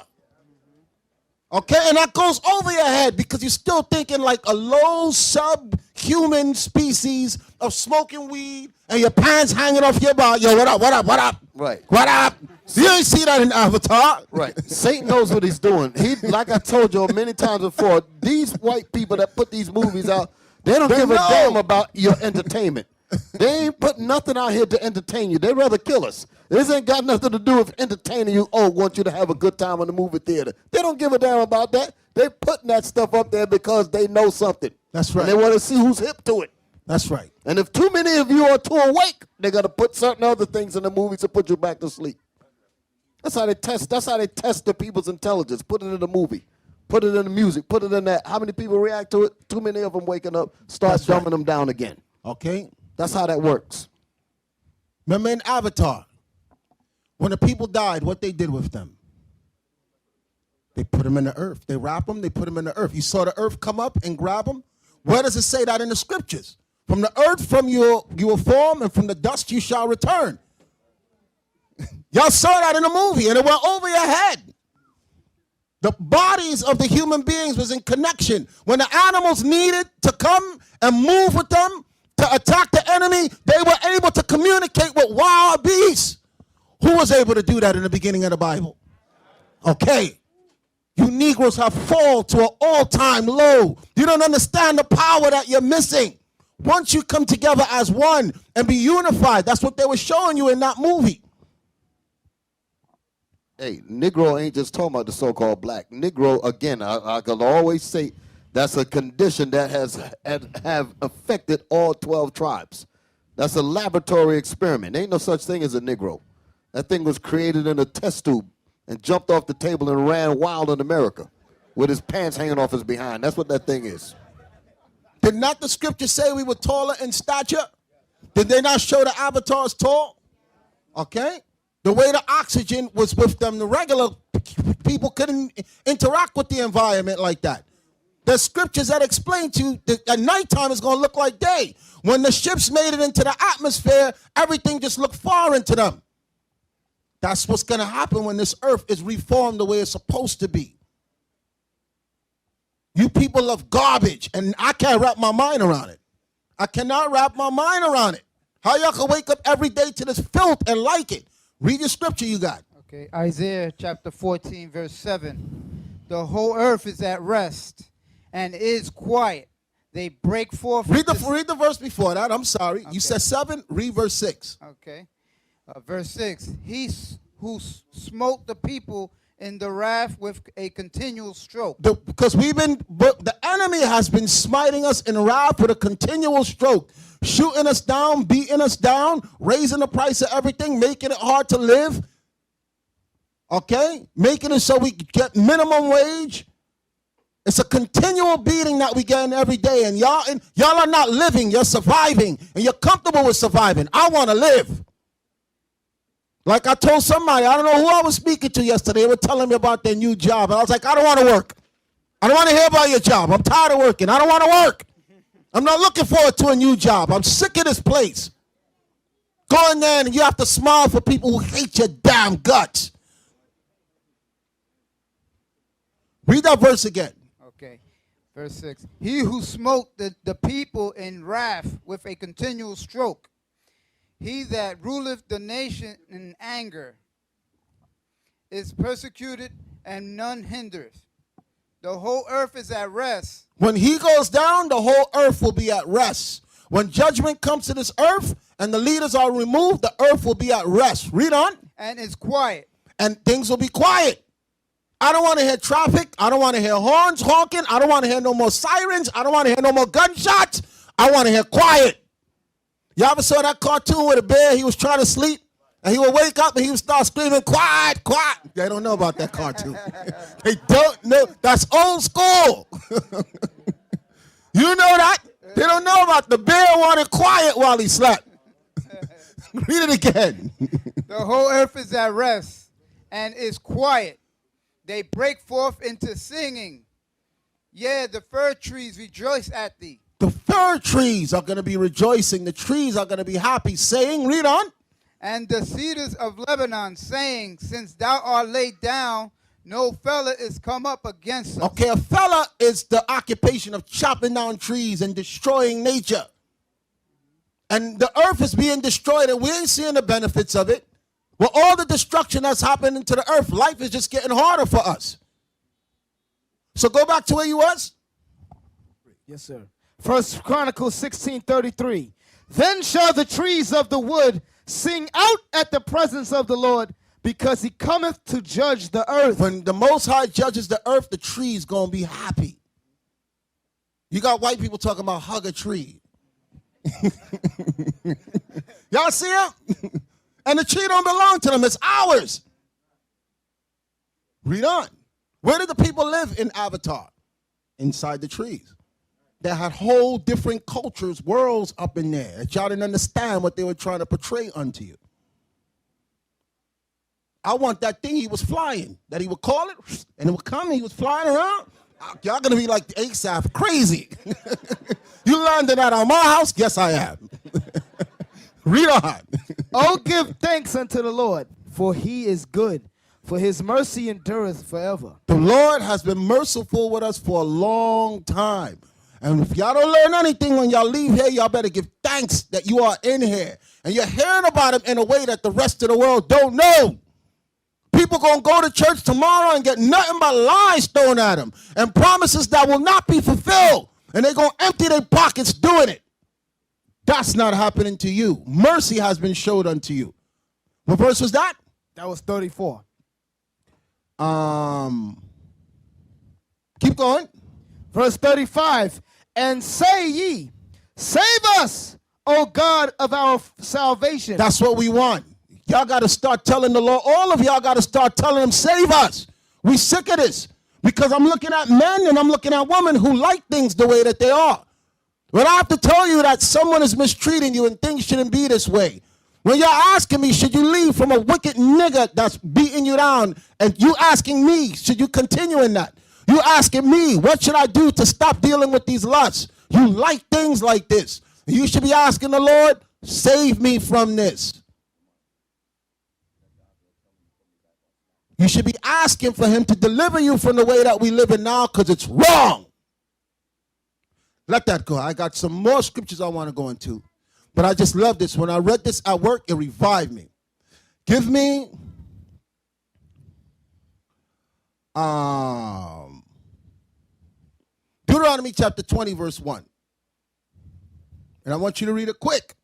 Okay, and that goes over your head because you're still thinking like a low subhuman species of smoking weed and your pants hanging off your body. Yo, what up, what up, what up? Right. What up? You ain't see that in Avatar. Right. Satan knows what he's doing. He, like I told you many times before, these white people that put these movies out, they don't give a know. damn about your entertainment. They ain't put nothing out here to entertain you. They'd rather kill us. This ain't got nothing to do with entertaining you. Oh, want you to have a good time in the movie theater. They don't give a damn about that. They putting that stuff up there because they know something. That's right. And they want to see who's hip to it. That's right. And if too many of you are too awake, they're gonna put certain other things in the movies to put you back to sleep. That's how they test. That's how they test the people's intelligence. Put it in the movie. Put it in the music. Put it in that. How many people react to it? Too many of them waking up, start That's dumbing right. them down again. Okay? That's how that works. Remember in Avatar, when the people died, what they did with them? They put them in the earth. They wrap them, they put them in the earth. You saw the earth come up and grab them? Where does it say that in the scriptures? From the earth, from you were formed, and from the dust you shall return. Y'all saw that in the movie, and it went over your head. The bodies of the human beings was in connection. When the animals needed to come and move with them to attack the enemy, they were able to communicate with wild beasts. Who was able to do that in the beginning of the Bible? Okay. You Negroes have fallen to an all-time low. You don't understand the power that you're missing. Once you come together as one and be unified, that's what they were showing you in that movie. Hey, Negro ain't just talking about the so-called black. Negro, again, I can always say that's a condition that have affected all 12 tribes. That's a laboratory experiment. Ain't no such thing as a Negro. That thing was created in a test tube and jumped off the table and ran wild in America with his pants hanging off his behind. That's what that thing is. Did not the scripture say we were taller in stature? Did they not show the avatars tall? Okay. The way the oxygen was with them, the regular people couldn't interact with the environment like that. There's scriptures that explain to you that at nighttime it's going to look like day. When the ships made it into the atmosphere, everything just looked foreign to them. That's what's going to happen when this earth is reformed the way it's supposed to be. You people love garbage, and I can't wrap my mind around it. I cannot wrap my mind around it. How y'all can wake up every day to this filth and like it? Read the scripture you got. Okay, Isaiah chapter 14, verse 7. The whole earth is at rest and is quiet. They break forth. Read the verse before that. I'm sorry. Okay. You said 7. Read verse 6. Okay. Verse 6. He who smote the people in the wrath with a continual stroke. Because the enemy has been smiting us in wrath with a continual stroke, shooting us down, beating us down, raising the price of everything, making it hard to live. Okay? Making it so we get minimum wage. It's a continual beating that we get every day. And y'all are not living, you're surviving. And you're comfortable with surviving. I want to live. Like I told somebody, I don't know who I was speaking to yesterday. They were telling me about their new job. And I was like, I don't want to work. I don't want to hear about your job. I'm tired of working. I don't want to work. I'm not looking forward to a new job. I'm sick of this place. Go in there and you have to smile for people who hate your damn guts. Read that verse again. Okay. Verse 6. He who smote the people in wrath with a continual stroke. He that ruleth the nation in anger is persecuted and none hinders. The whole earth is at rest. When he goes down, the whole earth will be at rest. When judgment comes to this earth and the leaders are removed, the earth will be at rest. Read on. and is quiet. And things will be quiet. I don't want to hear traffic. I don't want to hear horns honking. I don't want to hear no more sirens. I don't want to hear no more gunshots. I want to hear quiet. You ever saw that cartoon with a bear? He was trying to sleep, and he would wake up and he would start screaming, quiet, quiet. They don't know about that cartoon. They don't know. That's old school. You know that? They don't know about the bear wanted quiet while he slept. Read it again. The whole earth is at rest and is quiet. They break forth into singing. Yeah, the fir trees rejoice at thee. The fir trees are going to be rejoicing. The trees are going to be happy, saying, read on. And the cedars of Lebanon saying, since thou art laid down, no fella is come up against us. Okay, a fella is the occupation of chopping down trees and destroying nature. And the earth is being destroyed, and we ain't seeing the benefits of it. With all the destruction that's happening to the earth, life is just getting harder for us. So go back to where you was. Yes, sir. First Chronicles 16:33. Then shall the trees of the wood sing out at the presence of the Lord, because he cometh to judge the earth. When the Most High judges the earth, the trees going to be happy. You got white people talking about hug a tree. Y'all see it? And the tree don't belong to them. It's ours. Read on. Where did the people live in Avatar? Inside the trees. They had whole different cultures, worlds up in there that y'all didn't understand what they were trying to portray unto you. I want that thing he was flying, that he would call it, and it would come, and he was flying around. Y'all going to be like Asaph, crazy. You landed that on my house? Yes, I am. Read on. Oh, give thanks unto the Lord, for he is good, for his mercy endureth forever. The Lord has been merciful with us for a long time. And if y'all don't learn anything when y'all leave here, y'all better give thanks that you are in here. And you're hearing about him in a way that the rest of the world don't know. People going to go to church tomorrow and get nothing but lies thrown at them and promises that will not be fulfilled. And they're going to empty their pockets doing it. That's not happening to you. Mercy has been showed unto you. What verse was that? That was 34. Keep going. Verse 35. And say ye, save us, O God of our salvation. That's what we want. Y'all got to start telling the Lord. All of y'all got to start telling him, save us. We sick of this. Because I'm looking at men and I'm looking at women who like things the way that they are. But I have to tell you that someone is mistreating you and things shouldn't be this way. When you're asking me, should you leave from a wicked nigga that's beating you down, and you asking me, should you continue in that? You asking me, what should I do to stop dealing with these lusts? You like things like this. You should be asking the Lord, save me from this. You should be asking for him to deliver you from the way that we live in now, because it's wrong. Let that go. I got some more scriptures I want to go into. But I just love this. When I read this at work, it revived me. Give me Deuteronomy chapter 20, verse 1. And I want you to read it quick,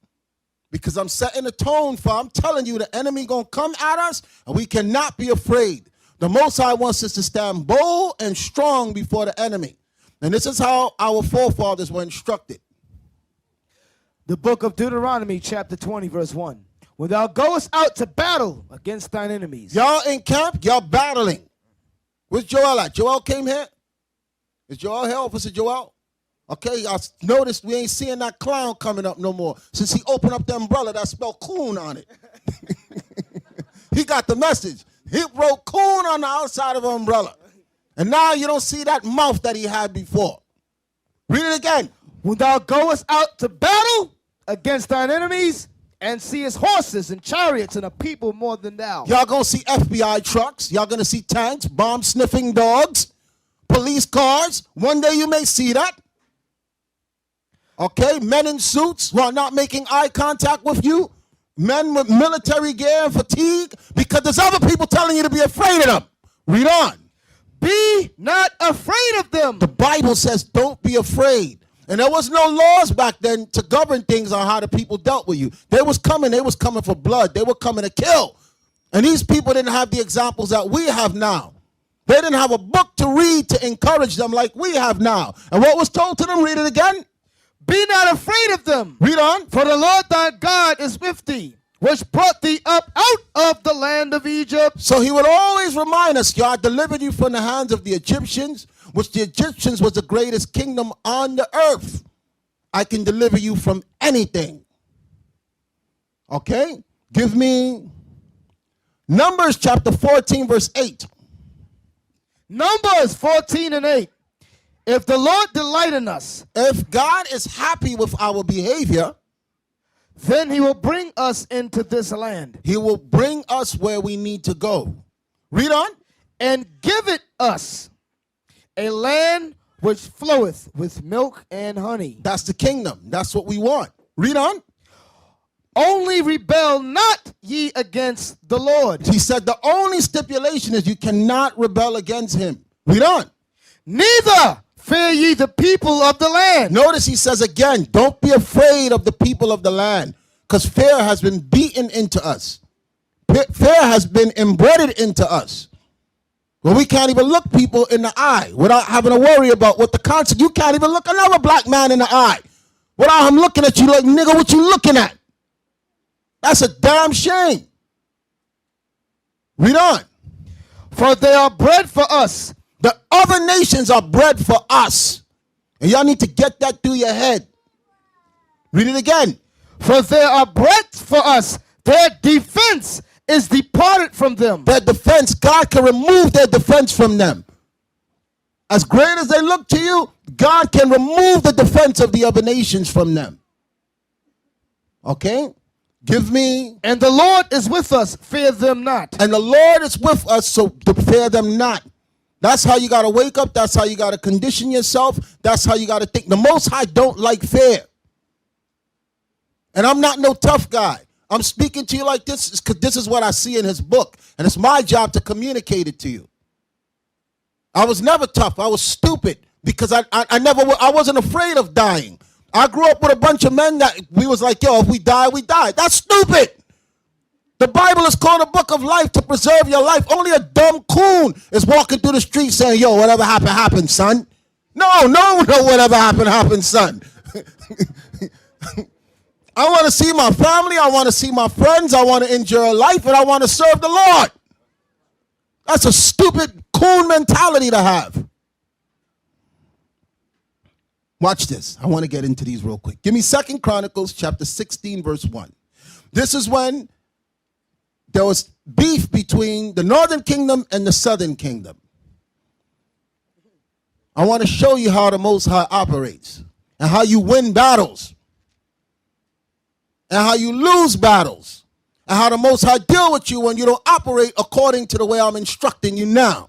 because I'm setting a tone for, I'm telling you, the enemy going to come at us, and we cannot be afraid. The Most High wants us to stand bold and strong before the enemy. And this is how our forefathers were instructed. The book of Deuteronomy, chapter 20, verse 1. When thou goest out to battle against thine enemies. Y'all in camp, y'all battling. Where's Joel at? Joel came here? Is Joel here, Officer Joel? Okay, I noticed we ain't seeing that clown coming up no more since he opened up the umbrella that spelled coon on it. He got the message. He wrote coon on the outside of the umbrella. And now you don't see that mouth that he had before. Read it again. When thou goest out to battle against thine enemies, and seest horses and chariots and a people more than thou. Y'all gonna see FBI trucks. Y'all gonna see tanks, bomb-sniffing dogs, police cars. One day you may see that. Okay, men in suits who are not making eye contact with you. Men with military gear and fatigue, because there's other people telling you to be afraid of them. Read on. Be not afraid of them. The Bible says don't be afraid. And there was no laws back then to govern things on how the people dealt with you. They was coming for blood. They were coming to kill. And these people didn't have the examples that we have now. They didn't have a book to read to encourage them like we have now. And what was told to them? Read it again. Be not afraid of them. Read on. For the Lord thy God is with thee, which brought thee up out of the land of Egypt. So he would always remind us, I delivered you from the hands of the Egyptians, which the Egyptians was the greatest kingdom on the earth. I can deliver you from anything. Okay? Give me Numbers chapter 14, verse 8. Numbers 14 and 8. If the Lord delight in us, If God is happy with our behavior, then he will bring us into this land he will bring us where we need to go. Read on. and give it us, a land which floweth with milk and honey. That's the kingdom. That's what we want. Read on. Only rebel not ye against the Lord, He said the only stipulation is you cannot rebel against him. Read on. neither fear ye the people of the land. Notice he says again, don't be afraid of the people of the land, because fear has been beaten into us. Fear has been embedded into us. Well, we can't even look people in the eye without having to worry about what the consequence. You can't even look another black man in the eye without him looking at you like, nigga, what you looking at? That's a damn shame. Read on. For they are bread for us. The other nations are bread for us. And y'all need to get that through your head. Read it again. For they are bread for us. Their defense is departed from them. Their defense, God can remove their defense from them. As great as they look to you, God can remove the defense of the other nations from them. Okay? Give me. And the Lord is with us, fear them not. And the Lord is with us, so to fear them not. That's how you got to wake up. That's how you got to condition yourself. That's how you got to think. The Most High don't like fear. And I'm not no tough guy. I'm speaking to you like this because this is what I see in his book. And it's my job to communicate it to you. I was never tough. I was stupid because I wasn't afraid of dying. I grew up with a bunch of men that we was like, yo, if we die, we die. That's stupid. The Bible is called a book of life to preserve your life. Only a dumb coon is walking through the street saying, yo, whatever happened, happened, son. No, whatever happened, happened, son. I want to see my family. I want to see my friends. I want to enjoy life, and I want to serve the Lord. That's a stupid coon mentality to have. Watch this. I want to get into these real quick. Give me 2 Chronicles chapter 16, verse 1. This is when there was beef between the northern kingdom and the southern kingdom. I want to show you how the Most High operates and how you win battles and how you lose battles and how the Most High deal with you when you don't operate according to the way I'm instructing you now.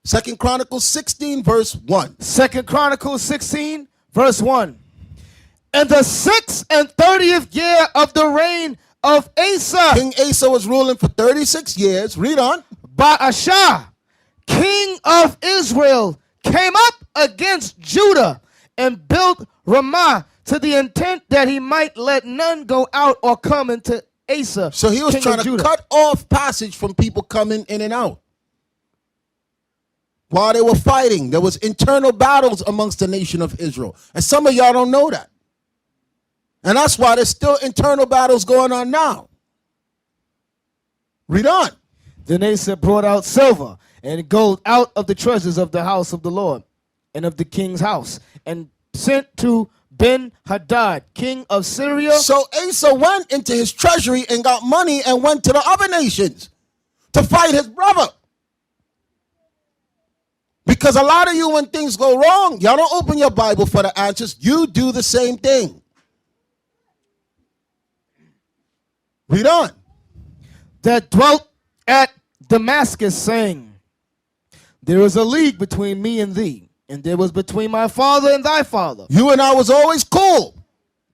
2 Chronicles 16, verse 1. 2 Chronicles 16, verse 1. In the 36th year of the reign of Asa, King Asa was ruling for 36 years. Read on. Baasha, king of Israel, came up against Judah and built Ramah to the intent that he might let none go out or come into Asa. So he was king trying of to Judah. cut off passage from people coming in and out. While they were fighting, there was internal battles amongst the nation of Israel. And some of y'all don't know that. And that's why there's still internal battles going on now. Read on. Then Asa brought out silver and gold out of the treasures of the house of the Lord and of the king's house, and sent to Ben-Hadad, king of Syria. So Asa went into his treasury and got money and went to the other nations to fight his brother. Because a lot of you, when things go wrong, y'all don't open your Bible for the answers. You do the same thing. Read on. That dwelt at Damascus, saying, there is a league between me and thee, and there was between my father and thy father. You and I was always cool,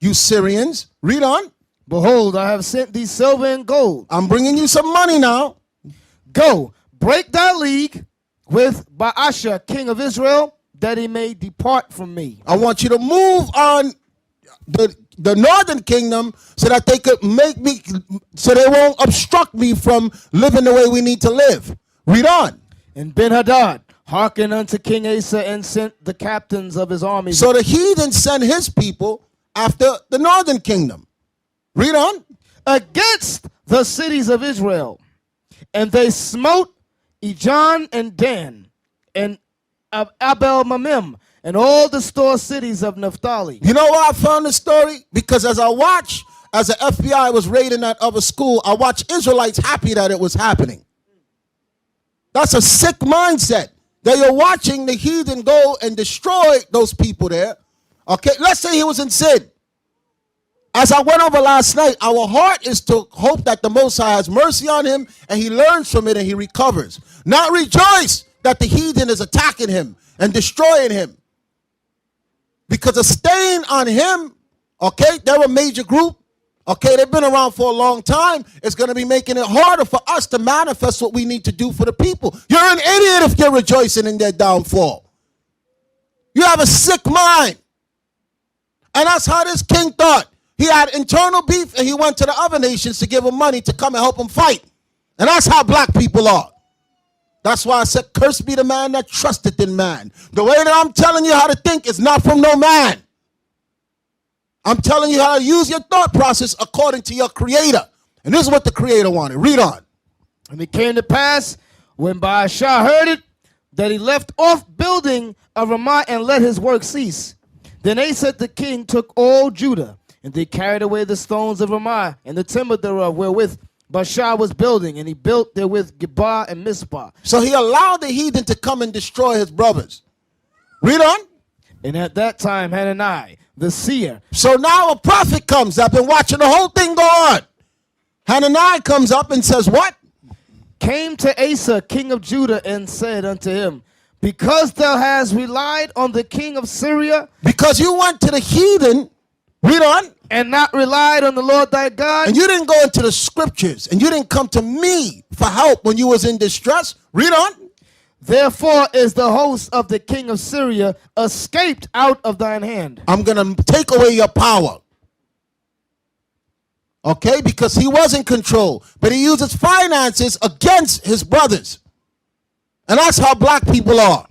you Syrians. Read on. Behold, I have sent thee silver and gold. I'm bringing you some money now. Go, break thy league with Baasha, king of Israel, that he may depart from me. I want you to move on the northern kingdom so that they could make me, so they won't obstruct me from living the way we need to live. Read on. And Ben-Hadad hearkened unto King Asa and sent the captains of his armies. So the heathen sent his people after the northern kingdom. Read on. Against the cities of Israel. And they smote Ijon and Dan and Abel-Mamim and all the store cities of Naphtali. You know why I found this story? Because as the FBI was raiding that other school, I watched Israelites happy that it was happening. That's a sick mindset that you're watching the heathen go and destroy those people there. Okay, let's say he was in sin. As I went over last night, our heart is to hope that the Most High has mercy on him and he learns from it and he recovers. Not rejoice that the heathen is attacking him and destroying him. Because a stain on him, okay, they're a major group. Okay, they've been around for a long time. It's going to be making it harder for us to manifest what we need to do for the people. You're an idiot if you're rejoicing in their downfall. You have a sick mind. And that's how this king thought. He had internal beef and he went to the other nations to give them money to come and help him fight. And that's how black people are. That's why I said, cursed be the man that trusteth in man. The way that I'm telling you how to think is not from no man. I'm telling you how to use your thought process according to your creator. And this is what the creator wanted. Read on. And it came to pass, when Baasha heard it, that he left off building of Ramah and let his work cease. Then Asa the king took all Judah, and they carried away the stones of Ramah and the timber thereof wherewith Baasha was building, and he built therewith Geba and Mizpah. So he allowed the heathen to come and destroy his brothers. Read on. And at that time Hanani, the seer. So now a prophet comes up and watching the whole thing go on. Hanani comes up and says what? Came to Asa, king of Judah, and said unto him, because thou hast relied on the king of Syria. Because you went to the heathen. Read on. And not relied on the Lord thy God. And you didn't go into the scriptures. And you didn't come to me for help when you was in distress. Read on. Therefore is the host of the king of Syria escaped out of thine hand. I'm going to take away your power. Okay, because he was in control. But he uses finances against his brothers. And that's how black people are.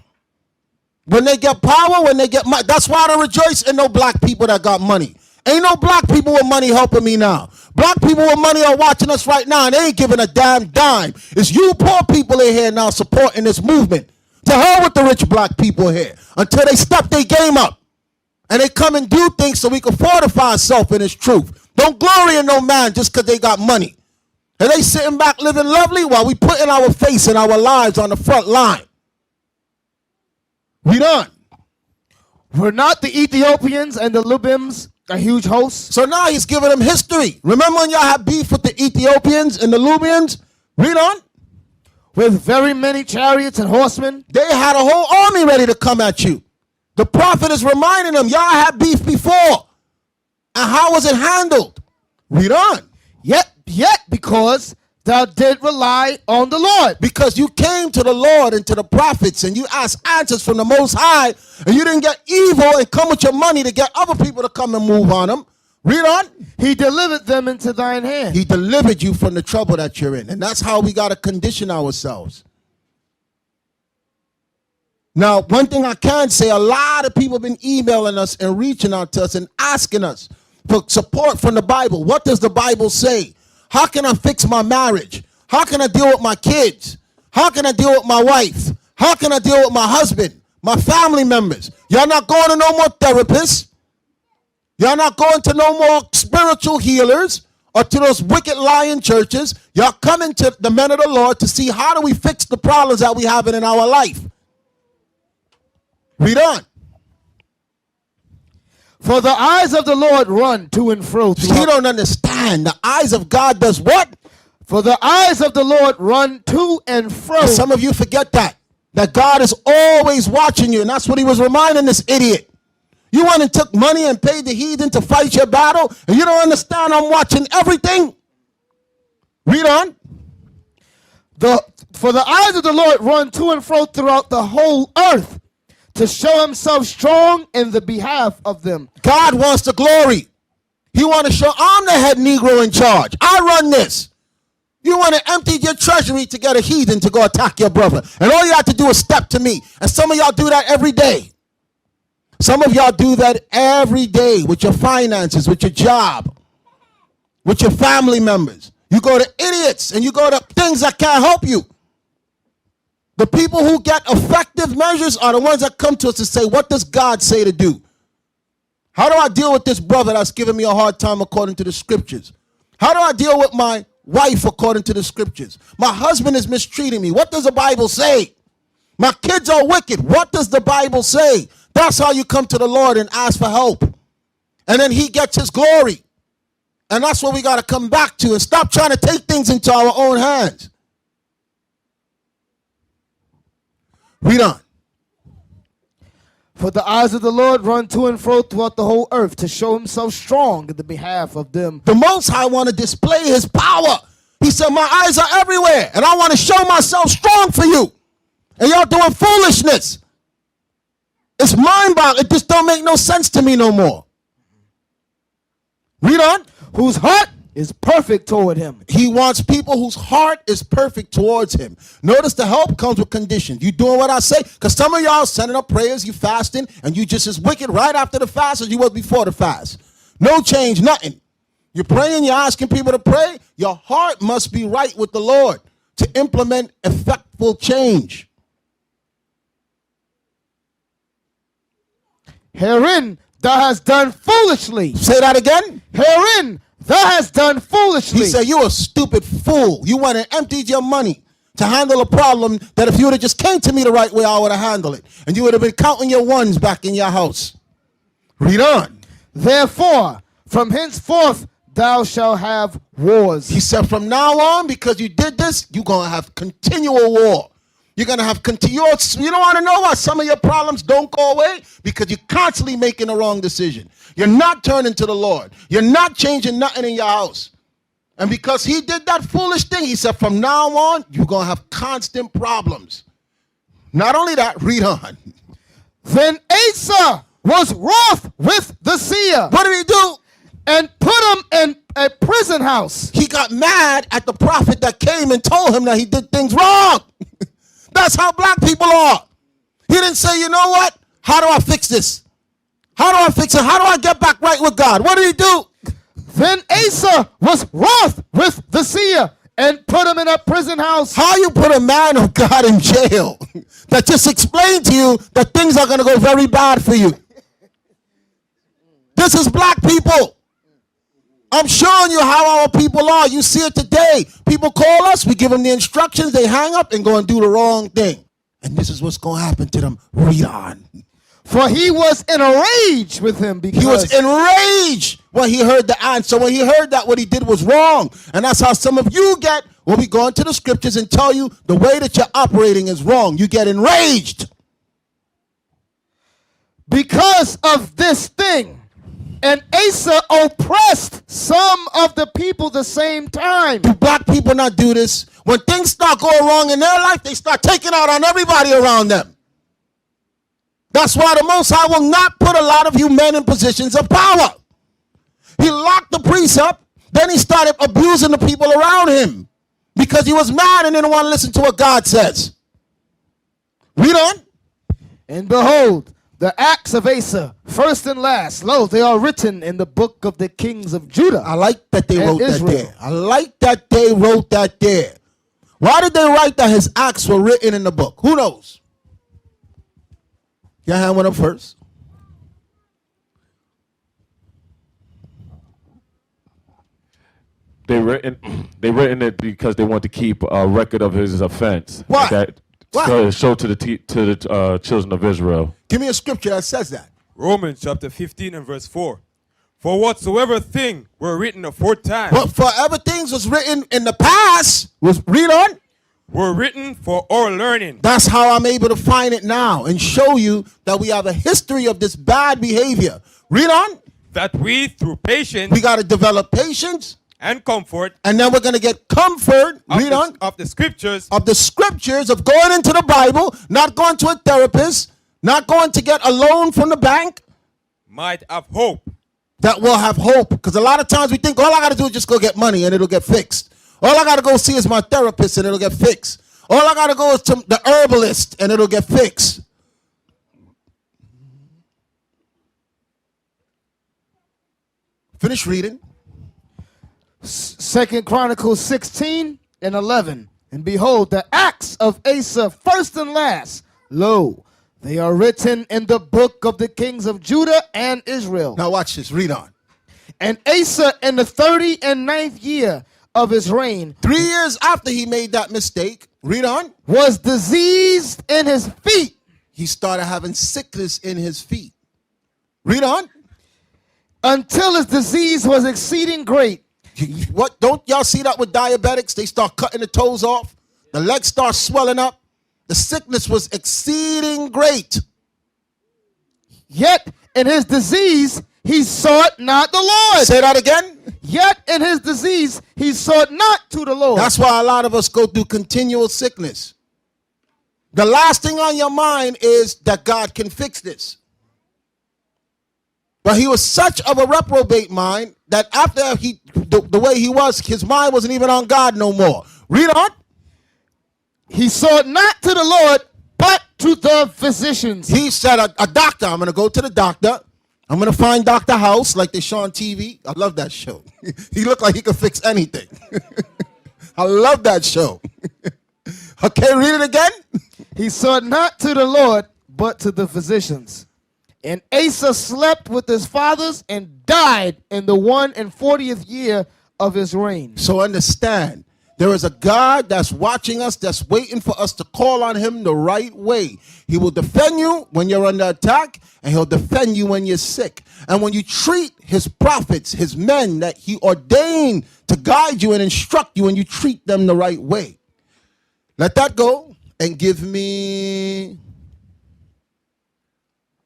When they get power, when they get money. That's why I don't rejoice in no black people that got money. Ain't no black people with money helping me now. Black people with money are watching us right now and they ain't giving a damn dime. It's you poor people in here now supporting this movement. To hell with the rich black people here until they step their game up. And they come and do things so we can fortify ourselves in this truth. Don't glory in no man just because they got money. And they sitting back living lovely while we putting our face and our lives on the front line. Read on. Were not the Ethiopians and the Lubims a huge host? So now he's giving them history. Remember when y'all had beef with the Ethiopians and the Lubians? Read on. With very many chariots and horsemen. They had a whole army ready to come at you. The prophet is reminding them, y'all had beef before. And how was it handled? Read on. Yet because thou did rely on the Lord. Because you came to the Lord and to the prophets and you asked answers from the Most High and you didn't get evil and come with your money to get other people to come and move on them. Read on. He delivered them into thine hand. He delivered you from the trouble that you're in. And that's how we got to condition ourselves. Now, one thing I can say, a lot of people have been emailing us and reaching out to us and asking us for support from the Bible. What does the Bible say? How can I fix my marriage? How can I deal with my kids? How can I deal with my wife? How can I deal with my husband, my family members? Y'all not going to no more therapists. Y'all not going to no more spiritual healers or to those wicked lying churches. Y'all coming to the men of the Lord to see how do we fix the problems that we have in our life. Read on. For the eyes of the Lord run to and fro. You don't understand. The eyes of God does what? For the eyes of the Lord run to and fro. And some of you forget that. That God is always watching you. And that's what he was reminding this idiot. You went and took money and paid the heathen to fight your battle. And you don't understand I'm watching everything. Read on. For the eyes of the Lord run to and fro throughout the whole earth, to show himself strong in the behalf of them. God wants the glory. He want to show, I'm the head Negro in charge. I run this. You want to empty your treasury to get a heathen to go attack your brother. And all you have to do is step to me. And some of y'all do that every day. Some of y'all do that every day with your finances, with your job, with your family members. You go to idiots and you go to things that can't help you. The people who get effective measures are the ones that come to us to say, what does God say to do? How do I deal with this brother that's giving me a hard time according to the scriptures? How do I deal with my wife according to the scriptures? My husband is mistreating me. What does the Bible say? My kids are wicked. What does the Bible say? That's how you come to the Lord and ask for help. And then he gets his glory. And that's what we got to come back to and stop trying to take things into our own hands. Read on. For the eyes of the Lord run to and fro throughout the whole earth to show himself strong in the behalf of them. The Most High want to display his power. He said, my eyes are everywhere, and I want to show myself strong for you. And y'all doing foolishness. It's mind-boggling. It just don't make no sense to me no more. Read on. Whose heart is perfect toward him. He wants people whose heart is perfect towards him. Notice the help comes with conditions. You doing what I say? Because some of y'all sending up prayers, you fasting, and you just as wicked right after the fast as you was before the fast. No change, nothing. You're praying, you're asking people to pray. Your heart must be right with the Lord to implement effectual change. Herein thou hast done foolishly. Say that again. Herein thou hast done foolishly. He said, you a stupid fool. You went and emptied your money to handle a problem that if you would have just came to me the right way, I would have handled it. And you would have been counting your ones back in your house. Read on. Therefore, from henceforth thou shalt have wars. He said, from now on, because you did this, you're going to have continual war. You're going to have continuous. You don't want to know why some of your problems don't go away? Because you're constantly making the wrong decision. You're not turning to the Lord. You're not changing nothing in your house. And because he did that foolish thing, he said, from now on, you're going to have constant problems. Not only that, read on. Then Asa was wroth with the seer. What did he do? And put him in a prison house. He got mad at the prophet that came and told him that he did things wrong. That's how black people are. He didn't say, you know what? How do I fix this? How do I fix it? How do I get back right with God? What did he do? Then Asa was wroth with the seer and put him in a prison house. How you put a man of God in jail that just explained to you that things are going to go very bad for you? This is black people. I'm showing you how our people are. You see it today. People call us, we give them the instructions, they hang up and go and do the wrong thing. And this is what's going to happen to them. Read on. For he was in a rage with him because He was enraged when he heard the answer. When he heard that what he did was wrong. And that's how some of you get when we go into the scriptures and tell you the way that you're operating is wrong. You get enraged. because of this thing. And Asa oppressed some of the people the same time. Do black people not do this? When things start going wrong in their life, they start taking out on everybody around them. That's why the Most High will not put a lot of you men in positions of power. He locked the priests up, then he started abusing the people around him because he was mad and didn't want to listen to what God says. Read on. And behold, the acts of Asa, first and last, lo, they are written in the book of the kings of Judah. I like that they and wrote Israel. that there. I like that they wrote that there. Why did they write that his acts were written in the book? Who knows? Your hand went up first. They written it because they want to keep a record of his offense. Why? That Why? show to the children of Israel. Give me a scripture that says that. Romans chapter 15 and verse 4. For whatsoever thing were written aforetime But forever things was written in the past. Was read on. were written for our learning. That's how I'm able to find it now and show you that we have a history of this bad behavior. Read on. That we through patience We got to develop patience, and comfort and then we're going to get comfort. Read on. of the scriptures Of the scriptures, of going into the Bible, not going to a therapist, Not going to get a loan from the bank. might have hope. That will have hope. Because a lot of times we think all I got to do is just go get money and it'll get fixed. All I got to go see is my therapist and it'll get fixed. All I got to go is to the herbalist and it'll get fixed. Finish reading. 2 Chronicles 16 and 11. And behold, the acts of Asa, first and last, lo, they are written in the book of the kings of Judah and Israel. Now watch this. Read on. And Asa, in the 39th year of his reign, 3 years after he made that mistake, read on, was diseased in his feet. he started having sickness in his feet. Read on. Until his disease was exceeding great. What, don't y'all see that with diabetics? They start cutting the toes off. The legs start swelling up. The sickness was exceeding great. Yet in his disease he sought not the Lord. Say that again. Yet in his disease he sought not to the Lord. That's why a lot of us go through continual sickness. The last thing on your mind is that God can fix this. But he was such of a reprobate mind that after the way he was, his mind wasn't even on God no more. Read on. He sought not to the Lord, but to the physicians. He said, a doctor, I'm going to go to the doctor. I'm going to find Dr. House like they show on TV. I love that show. He looked like he could fix anything. I love that show. Okay, read it again. He sought not to the Lord, but to the physicians. And Asa slept with his fathers and died in the 41st year of his reign. So understand, there is a God that's watching us, that's waiting for us to call on him the right way. He will defend you when you're under attack, and he'll defend you when you're sick. And when you treat his prophets, his men that he ordained to guide you and instruct you, and you treat them the right way. Let that go and give me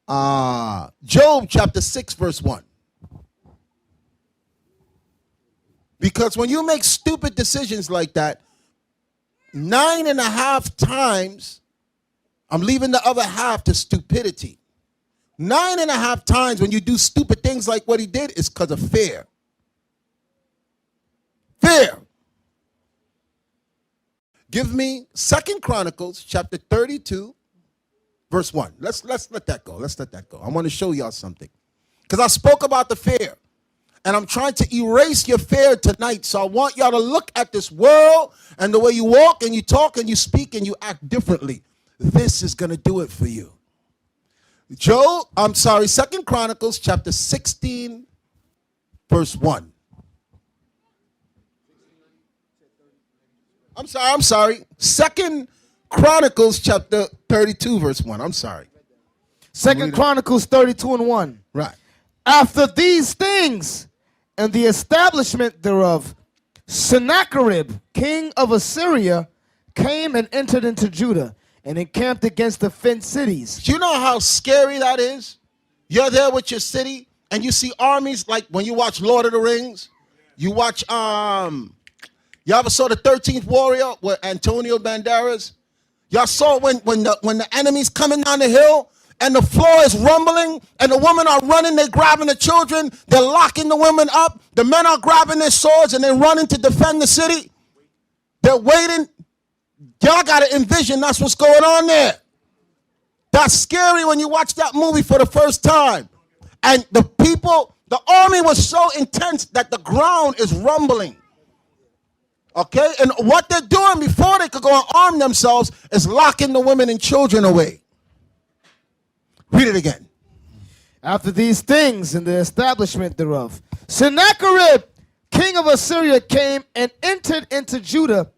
Job chapter 6 verse 1. Because when you make stupid decisions like that, 9.5 times, I'm leaving the other half to stupidity. 9.5 times when you do stupid things like what he did is because of fear. Fear. Give me 2 Chronicles chapter 32 verse 1. Let's let that go. Let's let that go. I want to show y'all something. Because I spoke about the fear. And I'm trying to erase your fear tonight. So I want y'all to look at this world and the way you walk and you talk and you speak and you act differently. This is going to do it for you. 2 Chronicles chapter 16 verse 1. I'm sorry. 2 Chronicles chapter 32 verse 1. I'm sorry. 2 Chronicles 32 and 1. Right. After these things and the establishment thereof, Sennacherib, king of Assyria, came and entered into Judah and encamped against the fenced cities. Do you know how scary that is? You're there with your city and you see armies like when you watch Lord of the Rings. You watch, you ever saw the 13th Warrior with Antonio Banderas? Y'all saw when the enemy's coming down the hill and the floor is rumbling and the women are running, they're grabbing the children, they're locking the women up, the men are grabbing their swords and they're running to defend the city. They're waiting. Y'all got to envision that's what's going on there. That's scary when you watch that movie for the first time. And the people, the army was so intense that the ground is rumbling. Okay, and what they're doing before they could go and arm themselves is locking the women and children away. Read it again. After these things and the establishment thereof, Sennacherib, king of Assyria, came and entered into Judah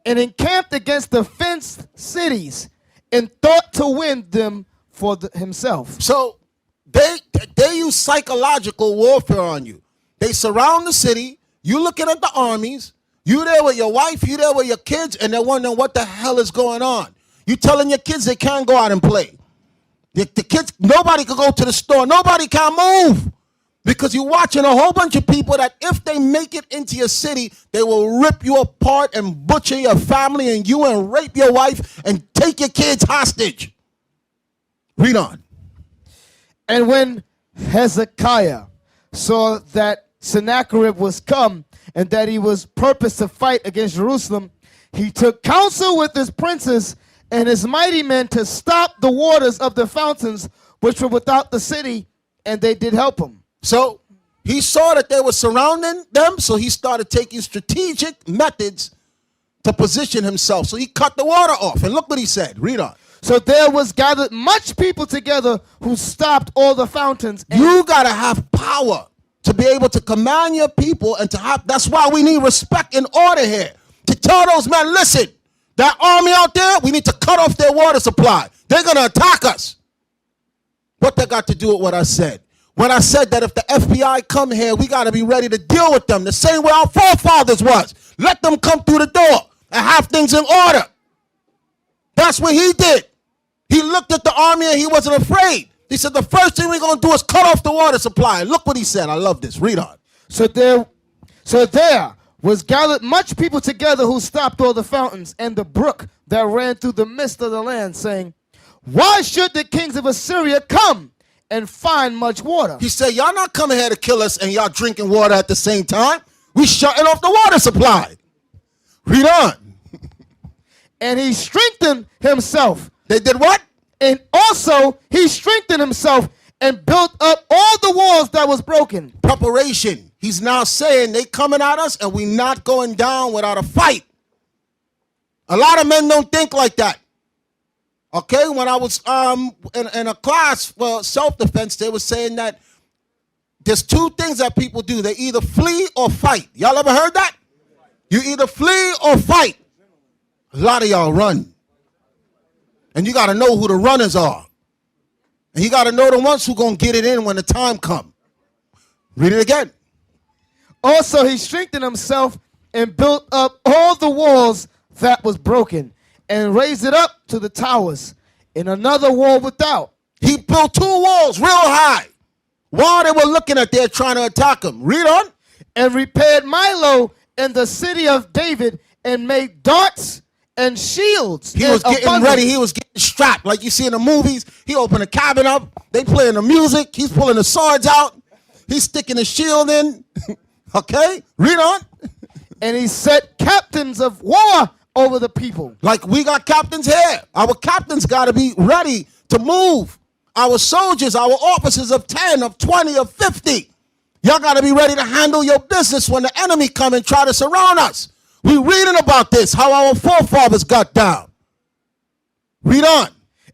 and encamped against the fenced cities and thought to win them for himself. So they use psychological warfare on you. They surround the city. You looking at the armies. You there with your wife, you there with your kids, and they're wondering what the hell is going on. You telling your kids they can't go out and play. The kids, nobody can go to the store. Nobody can move. Because you're watching a whole bunch of people that if they make it into your city, they will rip you apart and butcher your family and you and rape your wife and take your kids hostage. Read on. And when Hezekiah saw that Sennacherib was come and that he was purposed to fight against Jerusalem, he took counsel with his princes and his mighty men to stop the waters of the fountains which were without the city, and they did help him. So he saw that they were surrounding them, so he started taking strategic methods to position himself. So he cut the water off. And look what he said. Read on. So there was gathered much people together who stopped all the fountains. And You got to have power to be able to command your people and to have, that's why we need respect and order here. To tell those men, listen, that army out there, we need to cut off their water supply. They're going to attack us. What that got to do with what I said? When I said that if the FBI come here, we got to be ready to deal with them the same way our forefathers was. Let them come through the door and have things in order. That's what he did. He looked at the army and he wasn't afraid. He said, the first thing we're going to do is cut off the water supply. Look what he said. I love this. Read on. So there was gathered much people together who stopped all the fountains and the brook that ran through the midst of the land, saying, why should the kings of Assyria come and find much water? He said, y'all not coming here to kill us and y'all drinking water at the same time. We shutting off the water supply. Read on. And he strengthened himself. They did what? And also he strengthened himself and built up all the walls that was broken. Preparation. He's now saying they coming at us and we not going down without a fight. A lot of men don't think like that. Okay, when I was in a class for self-defense, they were saying that there's two things that people do. They either flee or fight. Y'all ever heard that? You either flee or fight. A lot of y'all run. And you got to know who the runners are. And you got to know the ones who going to get it in when the time comes. Read it again. Also he strengthened himself and built up all the walls that was broken and raised it up to the towers in another wall without. He built two walls real high while they were looking at there trying to attack him. Read on. And repaired Milo in the city of David and made darts and shields. He in was getting abundance. ready. He was getting strapped like you see in the movies. He opened a cabin up. They playing the music. He's pulling the swords out. He's sticking the shield in. Okay, read on. And he set captains of war over the people. Like we got captains here. Our captains got to be ready to move. Our soldiers, our officers of 10, of 20, of 50. Y'all got to be ready to handle your business when the enemy come and try to surround us. We reading about this, how our forefathers got down. Read on.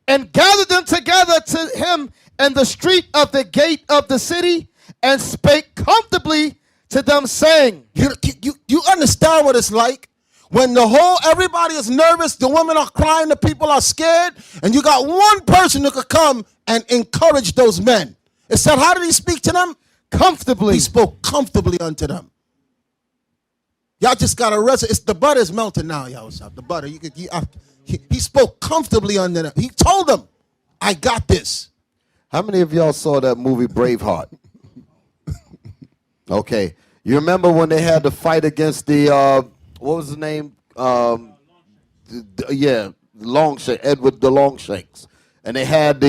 And gathered them together to him in the street of the gate of the city and spake comfortably to them, saying, You understand what it's like? When everybody is nervous, the women are crying, the people are scared, and you got one person who could come and encourage those men. It said, how did he speak to them? comfortably. He spoke comfortably unto them. Y'all just got to rest. It's the butter's melting now, y'all. The butter. He spoke comfortably unto them. He told them, I got this. How many of y'all saw that movie Braveheart? Okay. You remember when they had to fight against the, what was the name? Longshanks, Edward the Longshanks. And they had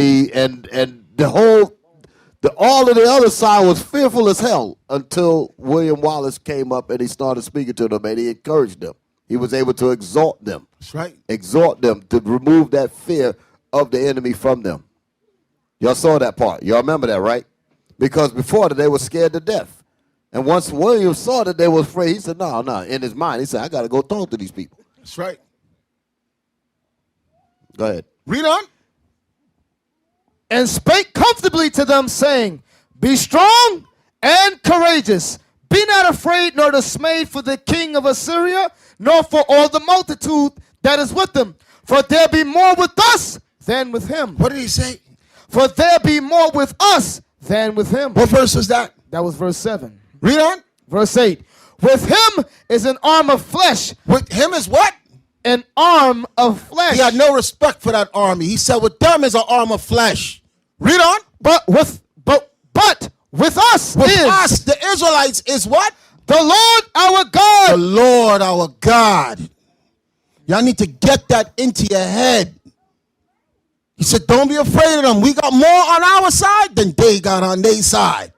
all of the other side was fearful as hell until William Wallace came up and he started speaking to them and he encouraged them. He was able to exhort them. That's right. Exhort them to remove that fear of the enemy from them. Y'all saw that part. Y'all remember that, right? Because before that, they were scared to death. And once William saw that they were afraid, he said, no. In his mind, he said, I got to go talk to these people. That's right. Go ahead. Read on. And spake comfortably to them, saying, Be strong and courageous. Be not afraid nor dismayed for the king of Assyria, nor for all the multitude that is with him. For there be more with us than with him. What did he say? For there be more with us than with him. What verse was that? That was verse 7. Read on. Verse 8. With him is an arm of flesh. With him is what? An arm of flesh. He had no respect for that army. He said, with them is an arm of flesh. Read on. But with us With is us, the Israelites, is what? the Lord our God. The Lord our God. Y'all need to get that into your head. He said, don't be afraid of them. We got more on our side than they got on their side.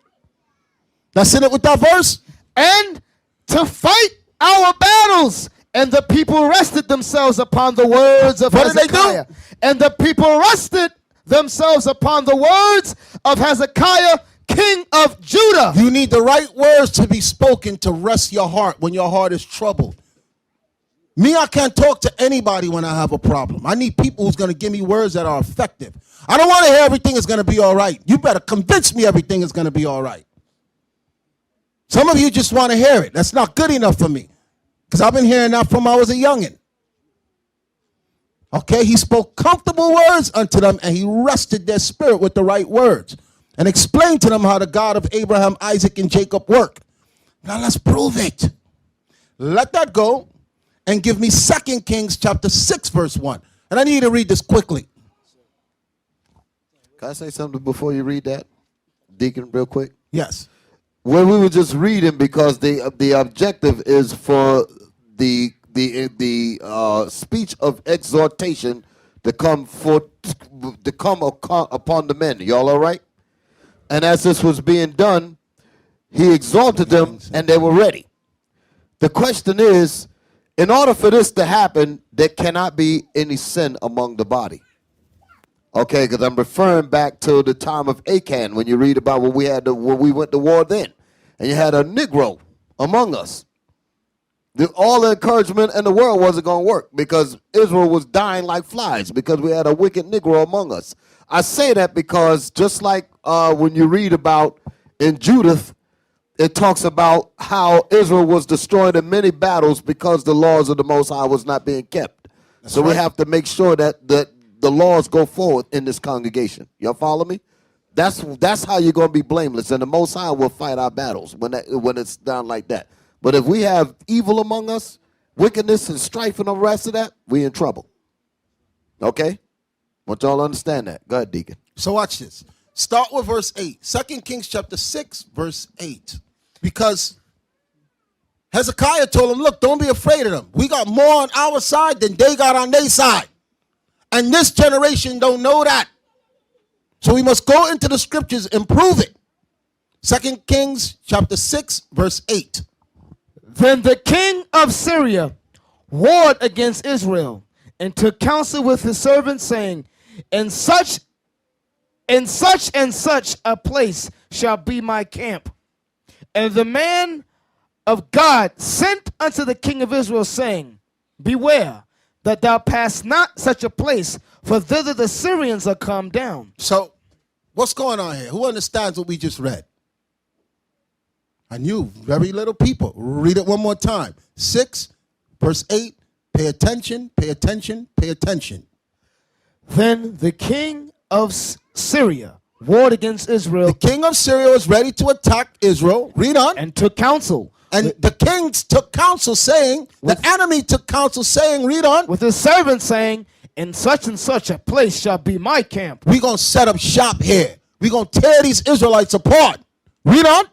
That's in it with that verse. And to fight our battles. And the people rested themselves upon the words of What did they Hezekiah. do? And the people rested themselves upon the words of Hezekiah, king of Judah. You need the right words to be spoken to rest your heart when your heart is troubled. Me, I can't talk to anybody when I have a problem. I need people who's going to give me words that are effective. I don't want to hear everything is going to be all right. You better convince me everything is going to be all right. Some of you just want to hear it. That's not good enough for me. Because I've been hearing that from I was a youngin'. Okay, he spoke comfortable words unto them, and he rested their spirit with the right words and explained to them how the God of Abraham, Isaac, and Jacob work. Now let's prove it. Let that go and give me 2 Kings chapter 6, verse 1. And I need to read this quickly. Can I say something before you read that, Deacon, real quick? Yes. Well, we were just reading because the objective is for the speech of exhortation to come upon the men. Y'all all right? And as this was being done, he exalted them, and they were ready. The question is, in order for this to happen, there cannot be any sin among the body. Okay, because I'm referring back to the time of Achan when you read about when we went to war then. And you had a Negro among us. All the encouragement in the world wasn't going to work because Israel was dying like flies because we had a wicked Negro among us. I say that because just like when you read about in Judith, it talks about how Israel was destroyed in many battles because the laws of the Most High was not being kept. So we have to make sure that the laws go forward in this congregation. Y'all follow me? That's how you're going to be blameless, and the Most High will fight our battles when it's done like that. But if we have evil among us, wickedness and strife and the rest of that, we in trouble. Okay? Want y'all to understand that. Go ahead, Deacon. So watch this. Start with verse 8. 2 Kings chapter 6, verse 8. Because Hezekiah told him, look, don't be afraid of them. We got more on our side than they got on their side. And this generation don't know that. So we must go into the scriptures and prove it. 2 Kings chapter 6, verse 8. Then the king of Syria warred against Israel and took counsel with his servants, saying, In such and such a place shall be my camp. And the man of God sent unto the king of Israel, saying, Beware that thou pass not such a place, for thither the Syrians are come down. So what's going on here? Who understands what we just read? I knew very little people. Read it one more time. 6, verse 8. Pay attention, pay attention, pay attention. Then the king of Syria warred against Israel. The king of Syria was ready to attack Israel. Read on. And took counsel. And the kings took counsel saying, the enemy took counsel saying, read on. With his servants saying, In such and such a place shall be my camp. We're going to set up shop here. We're going to tear these Israelites apart. Read on.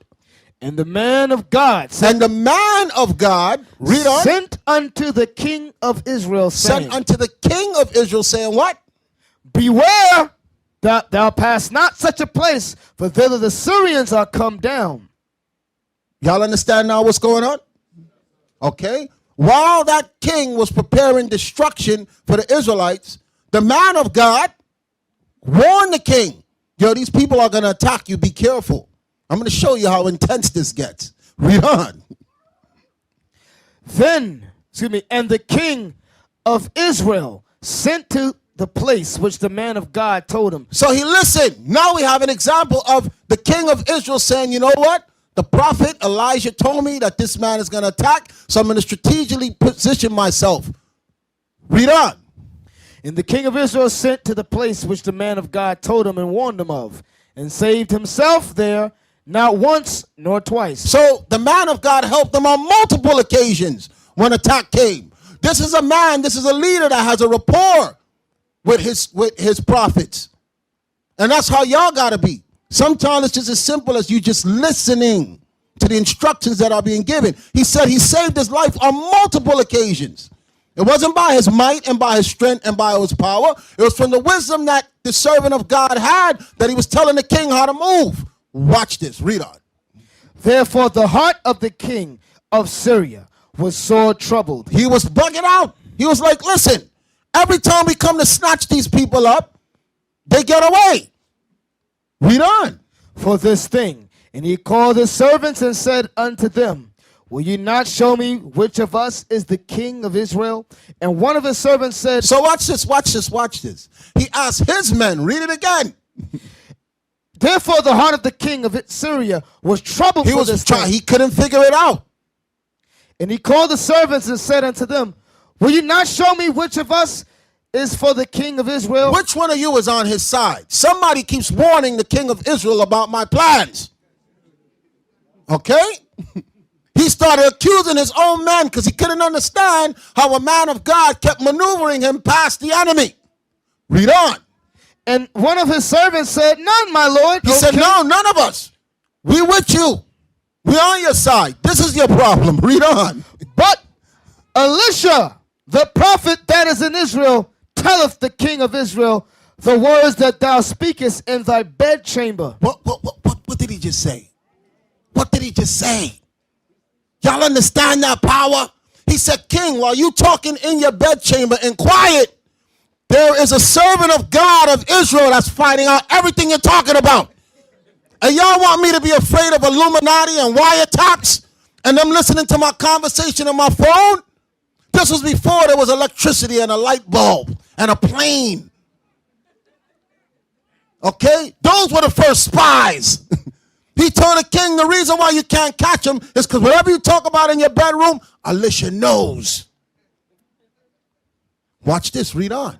And the man of God and the man of God, read on. Sent unto the king of Israel, saying, Sent unto the king of Israel, saying what? Beware that thou pass not such a place, for thither the Syrians are come down. Y'all understand now what's going on? Okay. While that king was preparing destruction for the Israelites, the man of God warned the king, yo, these people are going to attack you. Be careful. I'm going to show you how intense this gets. Read on. Then, and the king of Israel sent to the place which the man of God told him. So he listened. Now we have an example of the king of Israel saying, you know what? The prophet Elijah told me that this man is going to attack, so I'm going to strategically position myself. Read on. And the king of Israel sent to the place which the man of God told him and warned him of, and saved himself there, not once nor twice. So the man of God helped them on multiple occasions when attack came. This is a man, this is a leader that has a rapport with his prophets. And that's how y'all got to be. Sometimes it's just as simple as you just listening to the instructions that are being given. He said he saved his life on multiple occasions. It wasn't by his might and by his strength and by his power. It was from the wisdom that the servant of God had that he was telling the king how to move. Watch this. Read on. Therefore the heart of the king of Syria was sore troubled. He was bugging out. He was like, listen, every time we come to snatch these people up, they get away. Read on. For this thing. And he called his servants and said unto them, will you not show me which of us is the king of Israel? And one of his servants said, So watch this, watch this, watch this. He asked his men, read it again. therefore the heart of the king of Syria was troubled He for was this trying, thing. he couldn't figure it out. And he called the servants and said unto them, will you not show me which of us is for the king of Israel? Which one of you is on his side? Somebody keeps warning the king of Israel about my plans. Okay? He started accusing his own men because he couldn't understand how a man of God kept maneuvering him past the enemy. Read on. And one of his servants said, none, my lord. He O said, king." no, none of us. We with you. We on your side. This is your problem. Read on. But Elisha, the prophet that is in Israel, telleth the king of Israel the words that thou speakest in thy bedchamber. What did he just say? What did he just say? Y'all understand that power? He said, King, while you talking in your bedchamber in quiet, there is a servant of God of Israel that's finding out everything you're talking about. And y'all want me to be afraid of Illuminati and wiretaps and them listening to my conversation on my phone? This was before there was electricity and a light bulb and a plane. Okay? Those were the first spies. He told the king the reason why you can't catch him is because whatever you talk about in your bedroom, Elisha knows. Watch this. Read on.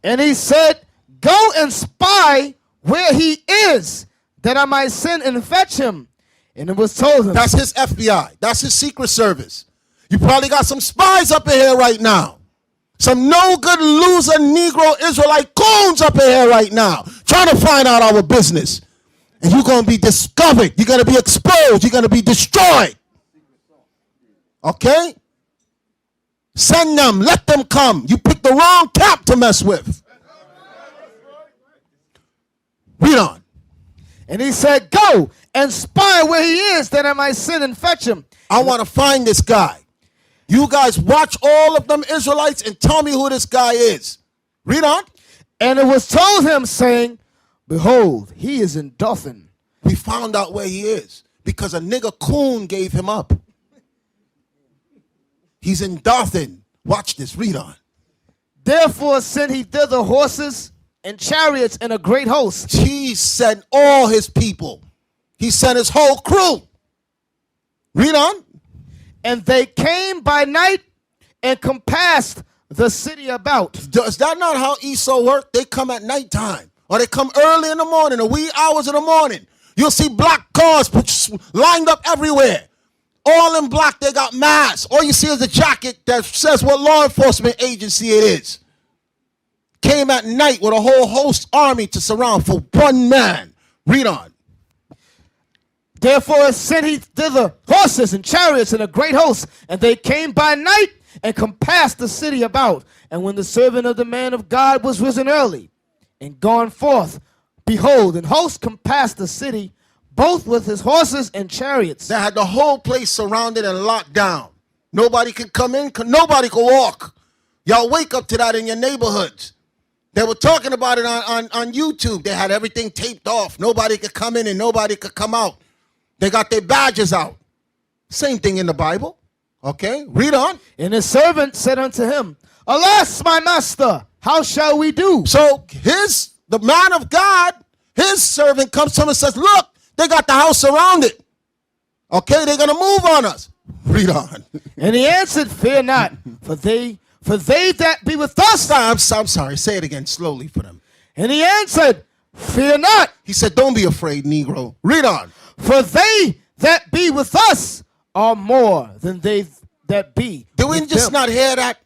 And he said, go and spy where he is, that I might send and fetch him. And it was told him. That's his FBI. That's his secret service. You probably got some spies up in here right now. Some no good loser Negro Israelite coons up in here right now trying to find out our business. And you're going to be discovered. You're going to be exposed. You're going to be destroyed. Okay? Send them. Let them come. You picked the wrong cap to mess with. Read on. And he said, go and spy where he is, that I might send and fetch him. I want to find this guy. You guys watch all of them Israelites and tell me who this guy is. Read on. And it was told him, saying, behold, he is in Dothan. We found out where he is because a nigger coon gave him up. He's in Dothan. Watch this. Read on. Therefore sent he thither horses and chariots and a great host. He sent all his people. He sent his whole crew. Read on. And they came by night and compassed the city about. Is that not how Esau worked? They come at nighttime. Or they come early in the morning, the wee hours of the morning. You'll see black cars lined up everywhere. All in black, they got masks. All you see is a jacket that says what law enforcement agency it is. Came at night with a whole host army to surround for one man. Read on. Therefore sent he thither horses and chariots and a great host. And they came by night and compassed the city about. And when the servant of the man of God was risen early and gone forth, behold, an host compassed the city, both with his horses and chariots. They had the whole place surrounded and locked down. Nobody could come in, nobody could walk. Y'all wake up to that in your neighborhoods. They were talking about it on YouTube. They had everything taped off. Nobody could come in and nobody could come out. They got their badges out. Same thing in the Bible. Okay, read on. And his servant said unto him, alas, my master, how shall we do? So the man of God, his servant comes to him and says, look, they got the house surrounded. Okay, they're going to move on us. Read on. And he answered, fear not, for they that be with us. I'm sorry. Say it again slowly for them. And he answered, fear not. He said, don't be afraid, Negro. Read on. For they that be with us are more than they that be. Did we with just them. not hear that?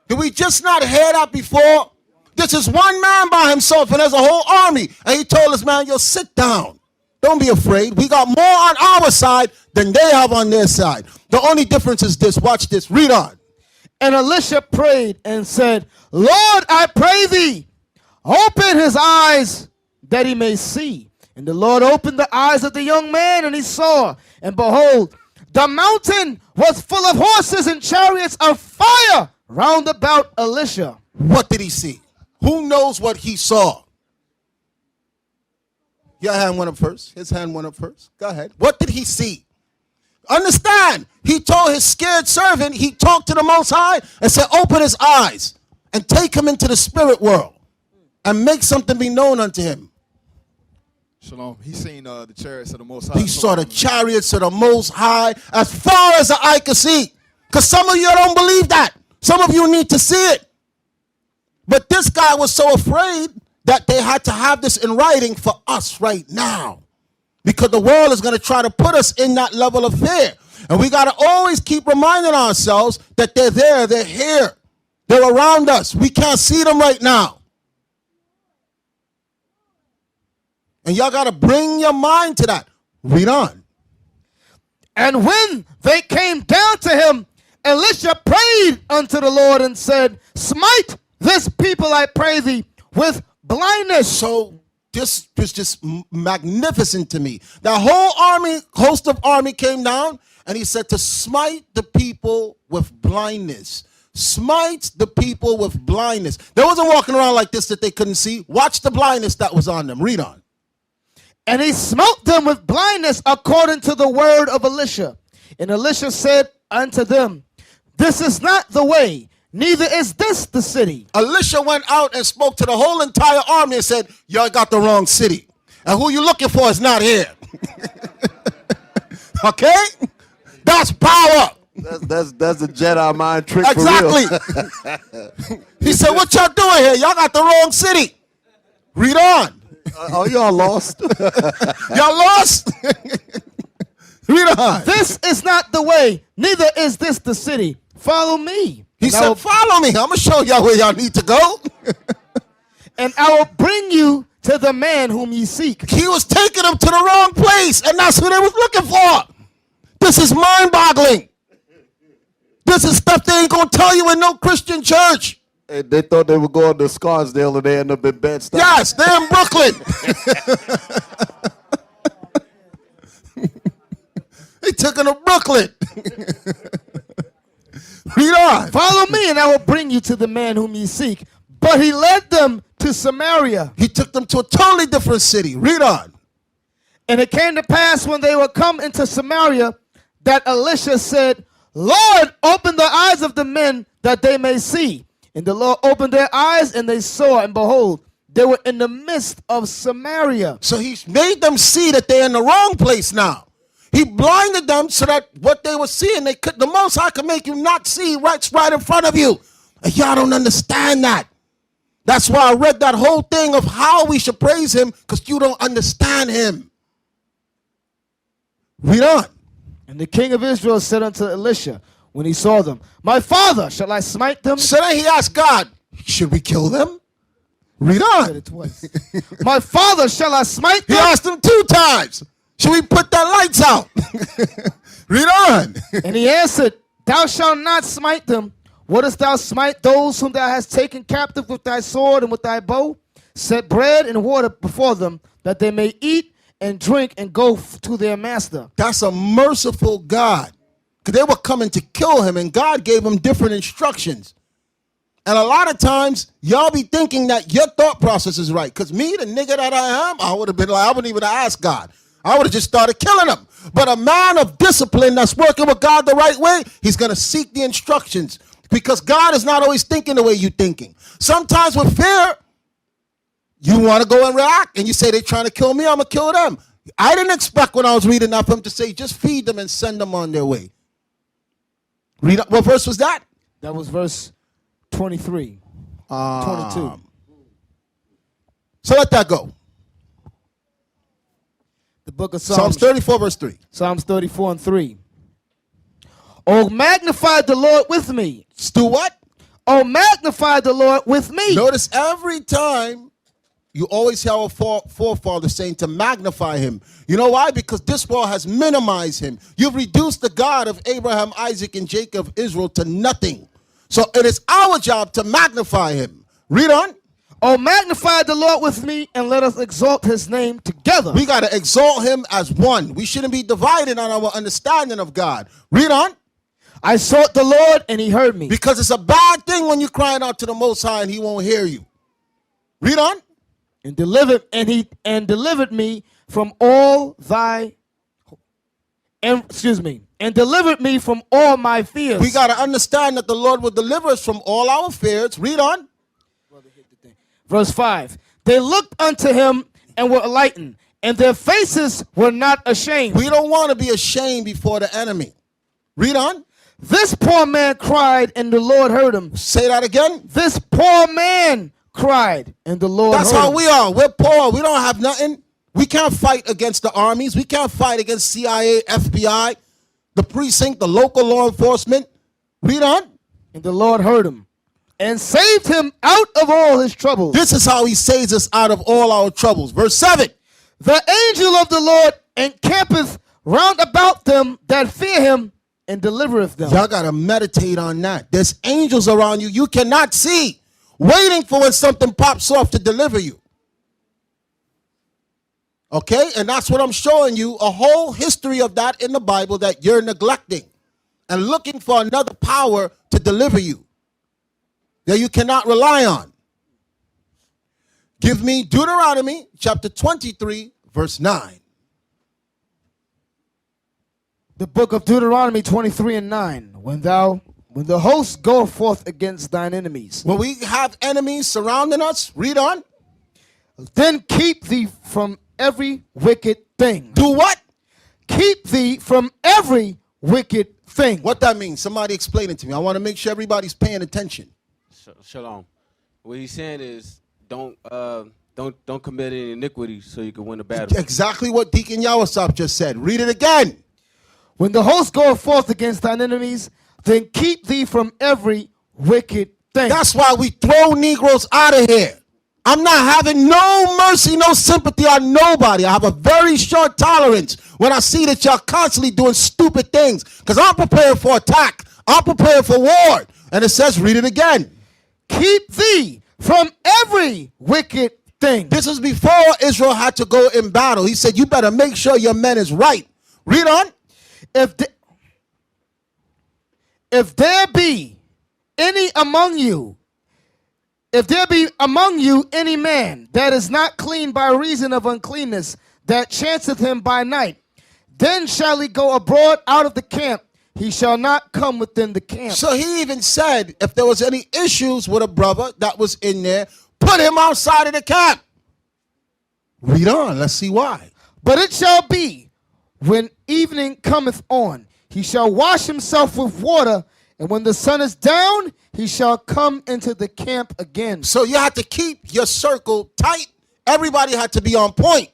Did we just not hear that before? This is one man by himself and there's a whole army. And he told us, man, you'll sit down. Don't be afraid. We got more on our side than they have on their side. The only difference is this. Watch this. Read on. And Elisha prayed and said, Lord, I pray thee, open his eyes that he may see. And the Lord opened the eyes of the young man, and he saw. And behold, the mountain was full of horses and chariots of fire round about Elisha. What did he see? Who knows what he saw? Your hand went up first. His hand went up first. Go ahead. What did he see? Understand, he told his scared servant, he talked to the Most High and said, open his eyes and take him into the spirit world and make something be known unto him. Shalom. He seen the chariots of the Most High. He saw the chariots of the Most High as far as the eye could see. Because some of you don't believe that. Some of you need to see it. But this guy was so afraid that they had to have this in writing for us right now. Because the world is going to try to put us in that level of fear. And we got to always keep reminding ourselves that they're there, they're here. They're around us. We can't see them right now. And y'all got to bring your mind to that. Read on. And when they came down to him, Elisha prayed unto the Lord and said, smite this people, I pray thee, with blindness. So this was just magnificent to me. The whole army, host of army came down, and he said to smite the people with blindness. Smite the people with blindness. They wasn't walking around like this that they couldn't see. Watch the blindness that was on them. Read on. And he smote them with blindness according to the word of Elisha. And Elisha said unto them, this is not the way, neither is this the city. Elisha went out and spoke to the whole entire army and said, y'all got the wrong city. And who you looking for is not here. Okay? That's power. That's a Jedi mind trick. Exactly. For real. He said, what y'all doing here? Y'all got the wrong city. Read on. Oh, y'all lost. Y'all lost? Read on. This is not the way, neither is this the city. Follow me. He said, follow me. I'm going to show y'all where y'all need to go. And I will bring you to the man whom ye seek. He was taking them to the wrong place, and that's who they was looking for. This is mind-boggling. This is stuff they ain't going to tell you in no Christian church. And they thought they were going to Scarsdale, and they ended up in Bed-Stuy. Yes, they're in Brooklyn. They took him to Brooklyn. Read on. Follow me, and I will bring you to the man whom ye seek. But he led them to Samaria. He took them to a totally different city. Read on. And it came to pass when they were come into Samaria that Elisha said, Lord, open the eyes of the men that they may see. And the Lord opened their eyes, and they saw, and behold, they were in the midst of Samaria. So he made them see that they're in the wrong place now. He blinded them so that what they were seeing, they could. The Most High could make you not see what's right in front of you. And y'all don't understand that. That's why I read that whole thing of how we should praise him, because you don't understand him. Read on. And the king of Israel said unto Elisha, when he saw them, my father, shall I smite them? So then he asked God, should we kill them? Read on. Said it twice. My father, shall I smite He them? asked him 2 times. Should we put the lights out? Read on. And he answered, thou shalt not smite them. Wouldest thou smite those whom thou hast taken captive with thy sword and with thy bow? Set bread and water before them, that they may eat and drink and go to their master. That's a merciful God. Because they were coming to kill him, and God gave them different instructions. And a lot of times, y'all be thinking that your thought process is right. Because me, the nigga that I am, I would have been like, I wouldn't even ask God. I would have just started killing them. But a man of discipline that's working with God the right way, he's going to seek the instructions. Because God is not always thinking the way you're thinking. Sometimes with fear, you want to go and react, and you say they're trying to kill me, I'm going to kill them. I didn't expect when I was reading that for him to say, just feed them and send them on their way. Read what verse was that? That was verse 23, 22. So let that go. The book of Psalms 34, verse 3. Psalms 34 and 3. Oh, magnify the Lord with me. Do what? Oh, magnify the Lord with me. Notice every time you always hear our forefathers saying to magnify him. You know why? Because this world has minimized him. You've reduced the God of Abraham, Isaac, and Jacob, Israel, to nothing. So it is our job to magnify him. Read on. Oh, magnify the Lord with me, and let us exalt his name together. We got to exalt him as one. We shouldn't be divided on our understanding of God. Read on. I sought the Lord, and he heard me. Because it's a bad thing when you're crying out to the Most High and he won't hear you. Read on. And delivered me from all and delivered me from all my fears. We got to understand that the Lord will deliver us from all our fears. Read on. Verse 5. They looked unto him and were enlightened, and their faces were not ashamed. We don't want to be ashamed before the enemy. Read on. This poor man cried, and the Lord heard him. Say that again. This poor man cried, and the Lord That's heard how him. we are. We're poor. We don't have nothing. We can't fight against the armies. We can't fight against CIA, FBI, the precinct, the local law enforcement. Read on. And the Lord heard him and saved him out of all his troubles. This is how he saves us out of all our troubles. Verse 7. The angel of the Lord encampeth round about them that fear him, and delivereth them. Y'all got to meditate on that. There's angels around you you cannot see, waiting for when something pops off to deliver you. Okay? And that's what I'm showing you, a whole history of that in the Bible that you're neglecting and looking for another power to deliver you that you cannot rely on. Give me Deuteronomy chapter 23, verse 9. The book of Deuteronomy 23 and 9. When the host goeth forth against thine enemies, When we have enemies surrounding us, read on. then keep thee from every wicked thing. Do what? Keep thee from every wicked thing. What that means? Somebody explain it to me. I want to make sure everybody's paying attention. Shalom. What he's saying is don't commit any iniquity so you can win the battle. Exactly what Deacon Yawasop just said. Read it again. When the host goeth forth against thine enemies, then keep thee from every wicked thing. That's why we throw Negroes out of here. I'm not having no mercy, no sympathy on nobody. I have a very short tolerance when I see that y'all constantly doing stupid things. Because I'm prepared for attack. I'm prepared for war. And it says, read it again. Keep thee from every wicked thing. This is before Israel had to go in battle. He said, you better make sure your men is right. Read on. If there be any among you, if there be among you any man that is not clean by reason of uncleanness, that chanceth him by night, then shall he go abroad out of the camp. He shall not come within the camp. So he even said, if there was any issues with a brother that was in there, put him outside of the camp. Read on. Let's see why. But it shall be, when evening cometh on, he shall wash himself with water, and when the sun is down, he shall come into the camp again. So you have to keep your circle tight. Everybody had to be on point.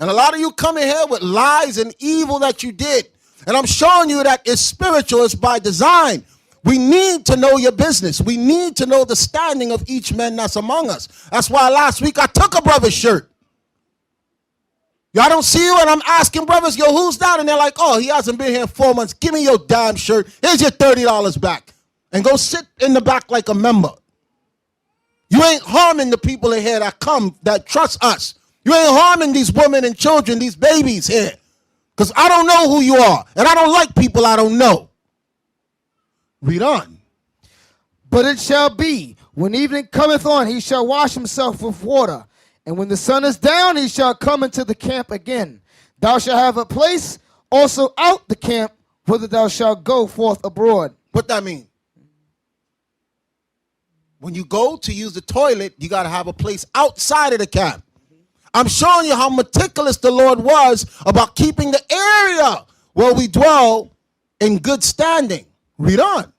And a lot of you come in here with lies and evil that you did. And I'm showing you that it's spiritual, it's by design. We need to know your business. We need to know the standing of each man that's among us. That's why last week I took a brother's shirt. Y'all don't see you, and I'm asking brothers, yo, who's that? And they're like, oh, he hasn't been here 4 months. Give me your damn shirt. Here's your $30 back. And go sit in the back like a member. You ain't harming the people in here that come, that trust us. You ain't harming these women and children, these babies here. Because I don't know who you are, and I don't like people I don't know. Read on. But it shall be, when evening cometh on, he shall wash himself with water. And when the sun is down, he shall come into the camp again. Thou shalt have a place also out the camp, whither thou shalt go forth abroad. What that mean? When you go to use the toilet, you got to have a place outside of the camp. I'm showing you how meticulous the Lord was about keeping the area where we dwell in good standing. Read on.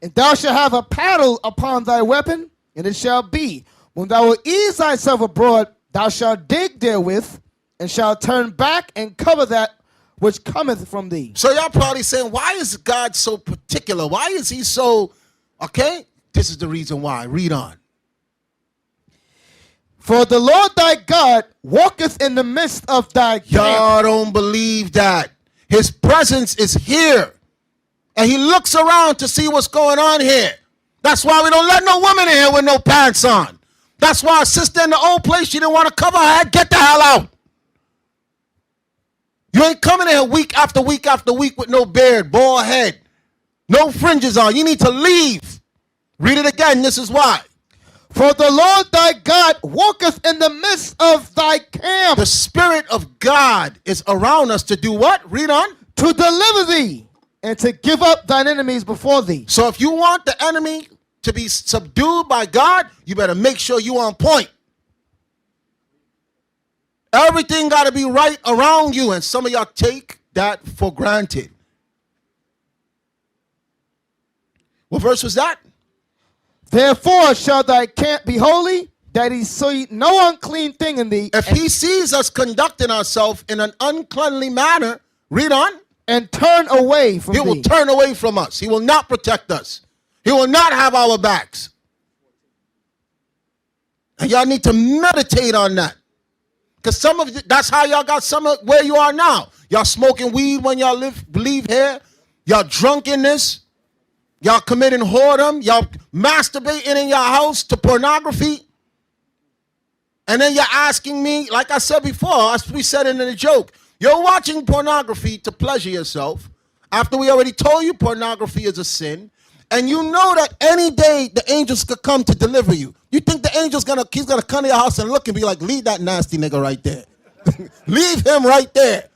And thou shalt have a paddle upon thy weapon, and it shall be, when thou wilt ease thyself abroad, thou shalt dig therewith, and shalt turn back and cover that which cometh from thee. So y'all probably saying, why is God so particular? Why is he so, okay? This is the reason why. Read on. For the Lord thy God walketh in the midst of thy camp. Y'all don't believe that. His presence is here. And he looks around to see what's going on here. That's why we don't let no women in here with no pants on. That's why a sister in the old place, she didn't want to cover her head. Get the hell out. You ain't coming in here week after week after week with no beard, bald head, no fringes on. You need to leave. Read it again. This is why. For the Lord thy God walketh in the midst of thy camp. The Spirit of God is around us to do what? Read on. To deliver thee and to give up thine enemies before thee. So if you want the enemy to be subdued by God, you better make sure you on point. Everything got to be right around you, and some of y'all take that for granted. What verse was that? Therefore shall thy camp be holy, that he see no unclean thing in thee. If he sees us conducting ourselves in an uncleanly manner, read on. And turn away from He will turn away from us. He will not protect us. He will not have our backs. And y'all need to meditate on that. Because some of you, that's how y'all got some of where you are now. Y'all smoking weed when y'all leave here. Y'all drunkenness. Y'all committing whoredom. Y'all masturbating in your house to pornography. And then you're asking me, like I said before, as we said in the joke, you're watching pornography to pleasure yourself after we already told you pornography is a sin. And you know that any day the angels could come to deliver you. You think the angel's he's gonna come to your house and look and be like, leave that nasty nigga right there. Leave him right there.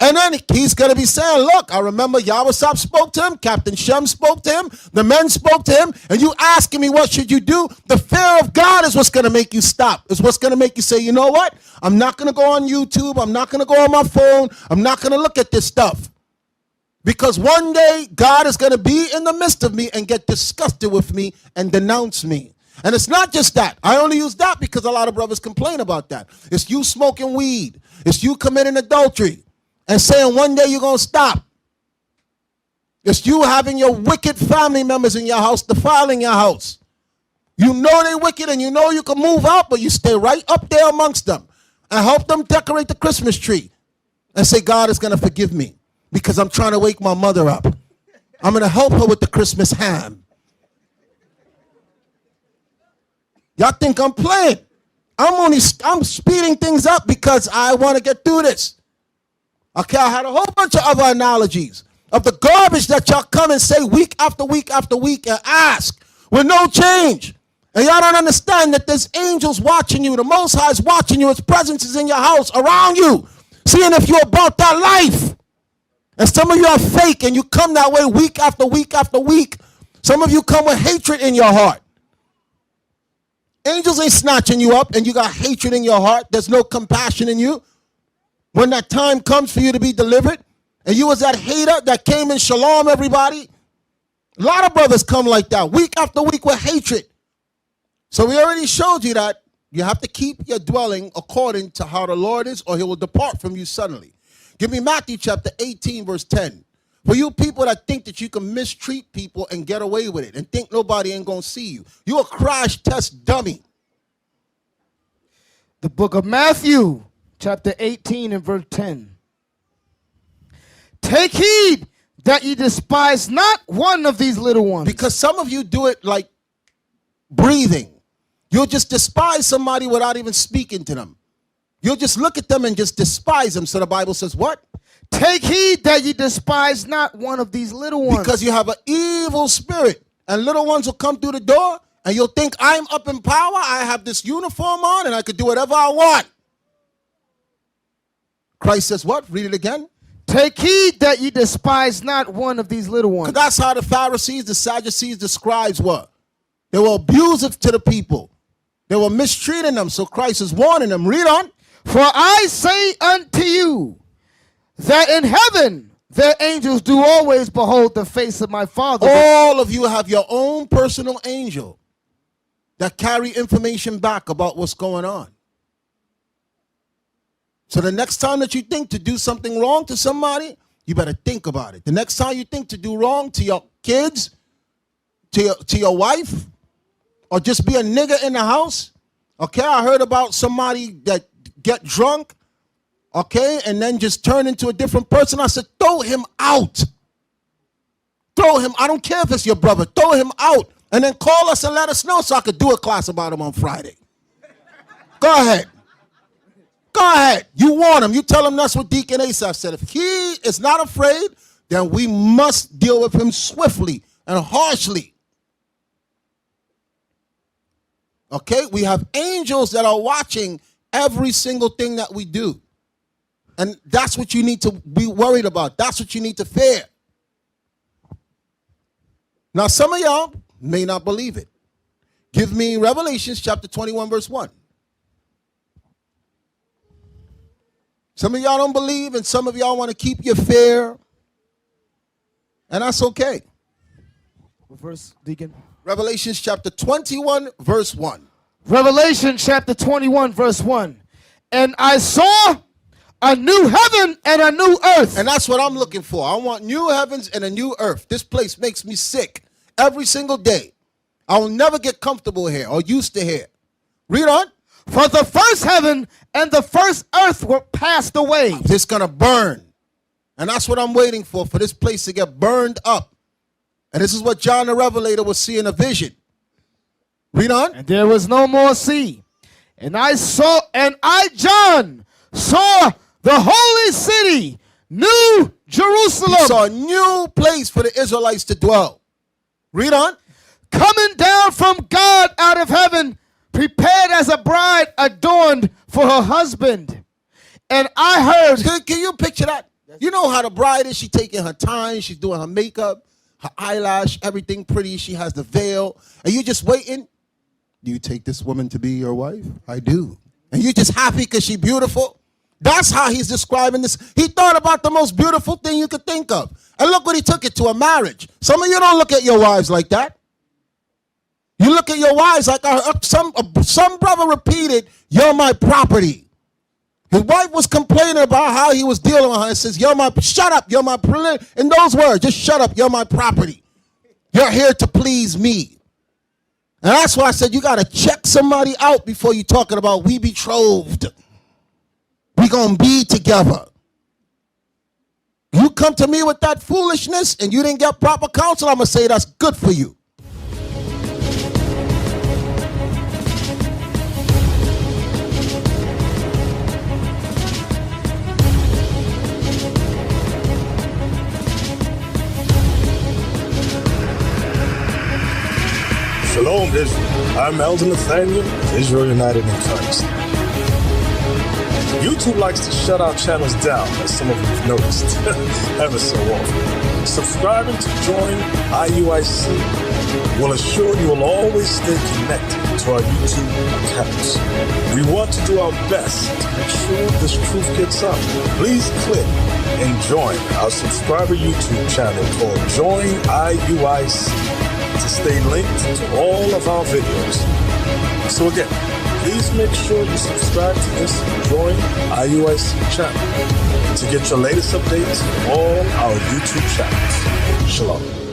And then he's going to be saying, look, I remember Yahweh spoke to him, Captain Shem spoke to him, the men spoke to him, and you asking me what should you do? The fear of God is what's going to make you stop. It's what's going to make you say, you know what? I'm not going to go on YouTube. I'm not going to go on my phone. I'm not going to look at this stuff. Because one day God is going to be in the midst of me and get disgusted with me and denounce me. And it's not just that. I only use that because a lot of brothers complain about that. It's you smoking weed. It's you committing adultery and saying one day you're going to stop. It's you having your wicked family members in your house defiling your house. You know they're wicked and you know you can move out, but you stay right up there amongst them and help them decorate the Christmas tree and say, God is going to forgive me because I'm trying to wake my mother up. I'm going to help her with the Christmas ham. Y'all think I'm playing. I'm speeding things up because I want to get through this. Okay, I had a whole bunch of other analogies of the garbage that y'all come and say week after week after week and ask with no change. And y'all don't understand that there's angels watching you. The Most High is watching you. His presence is in your house, around you, seeing if you're about that life. And some of you are fake and you come that way week after week after week. Some of you come with hatred in your heart. Angels ain't snatching you up and you got hatred in your heart. There's no compassion in you. When that time comes for you to be delivered, and you was that hater that came in shalom everybody. A lot of brothers come like that, week after week with hatred. So we already showed you that you have to keep your dwelling according to how the Lord is, or he will depart from you suddenly. Give me Matthew chapter 18, verse 10. For you people that think that you can mistreat people and get away with it and think nobody ain't going to see you. You a crash test dummy. The book of Matthew, chapter 18 and verse 10. Take heed that ye despise not one of these little ones. Because some of you do it like breathing. You'll just despise somebody without even speaking to them. You'll just look at them and just despise them. So the Bible says what? Take heed that ye despise not one of these little ones. Because you have an evil spirit. And little ones will come through the door and you'll think I'm up in power. I have this uniform on and I could do whatever I want. Christ says what? Read it again. Take heed that ye despise not one of these little ones. That's how the Pharisees, the Sadducees, the scribes were. They were abusive to the people. They were mistreating them. So Christ is warning them. Read on. For I say unto you that in heaven their angels do always behold the face of my Father. All of you have your own personal angel that carry information back about what's going on. So the next time that you think to do something wrong to somebody, you better think about it. The next time you think to do wrong to your kids, to your wife, or just be a nigga in the house. Okay, I heard about somebody that get drunk, okay, and then just turn into a different person. I said, throw him out. Throw him. I don't care if it's your brother. Throw him out. And then call us and let us know so I could do a class about them on Friday. Go ahead. Go ahead. You warn him. You tell him that's what Deacon Asaph said. If he is not afraid, then we must deal with him swiftly and harshly. Okay? We have angels that are watching every single thing that we do. And that's what you need to be worried about. That's what you need to fear. Now, some of y'all may not believe it. Give me Revelations chapter 21, verse 1. Some of y'all don't believe, and some of y'all want to keep your fear. And that's okay. What verse, Deacon? Revelations chapter 21, verse 1. Revelation chapter 21, verse 1. And I saw a new heaven and a new earth. And that's what I'm looking for. I want new heavens and a new earth. This place makes me sick every single day. I will never get comfortable here or used to here. Read on. For the first heaven and the first earth were passed away. It's going to burn. And that's what I'm waiting for this place to get burned up. And this is what John the Revelator was seeing a vision. Read on. And there was no more sea. And I, John, saw the holy city, New Jerusalem. He saw a new place for the Israelites to dwell. Read on. Coming down from God out of heaven, prepared as a bride adorned for her husband. And I heard. Can you picture that? You know how the bride is. She's taking her time. She's doing her makeup, her eyelash, everything pretty. She has the veil. And you just waiting. Do you take this woman to be your wife? I do. And you're just happy because she's beautiful. That's how he's describing this. He thought about the most beautiful thing you could think of. And look what he took it to, a marriage. Some of you don't look at your wives like that. You look at your wives like some brother repeated, "You're my property." His wife was complaining about how he was dealing with her and says, shut up, you're my, in those words, just shut up, you're my property. You're here to please me. And that's why I said you got to check somebody out before you're talking about we betrothed. We going to be together. You come to me with that foolishness and you didn't get proper counsel, I'm going to say that's good for you. Shalom, Israel. I'm Elder Nathaniel of Israel United in Christ. YouTube likes to shut our channels down, as some of you have noticed, ever so often. Subscribing to join IUIC will assure you will always stay connected to our YouTube accounts. We want to do our best to make sure this truth gets out. Please click and join our subscriber YouTube channel called Join IUIC to stay linked to all of our videos. So again, please make sure you subscribe to this Join IUIC channel to get your latest updates from all our YouTube channels. Shalom.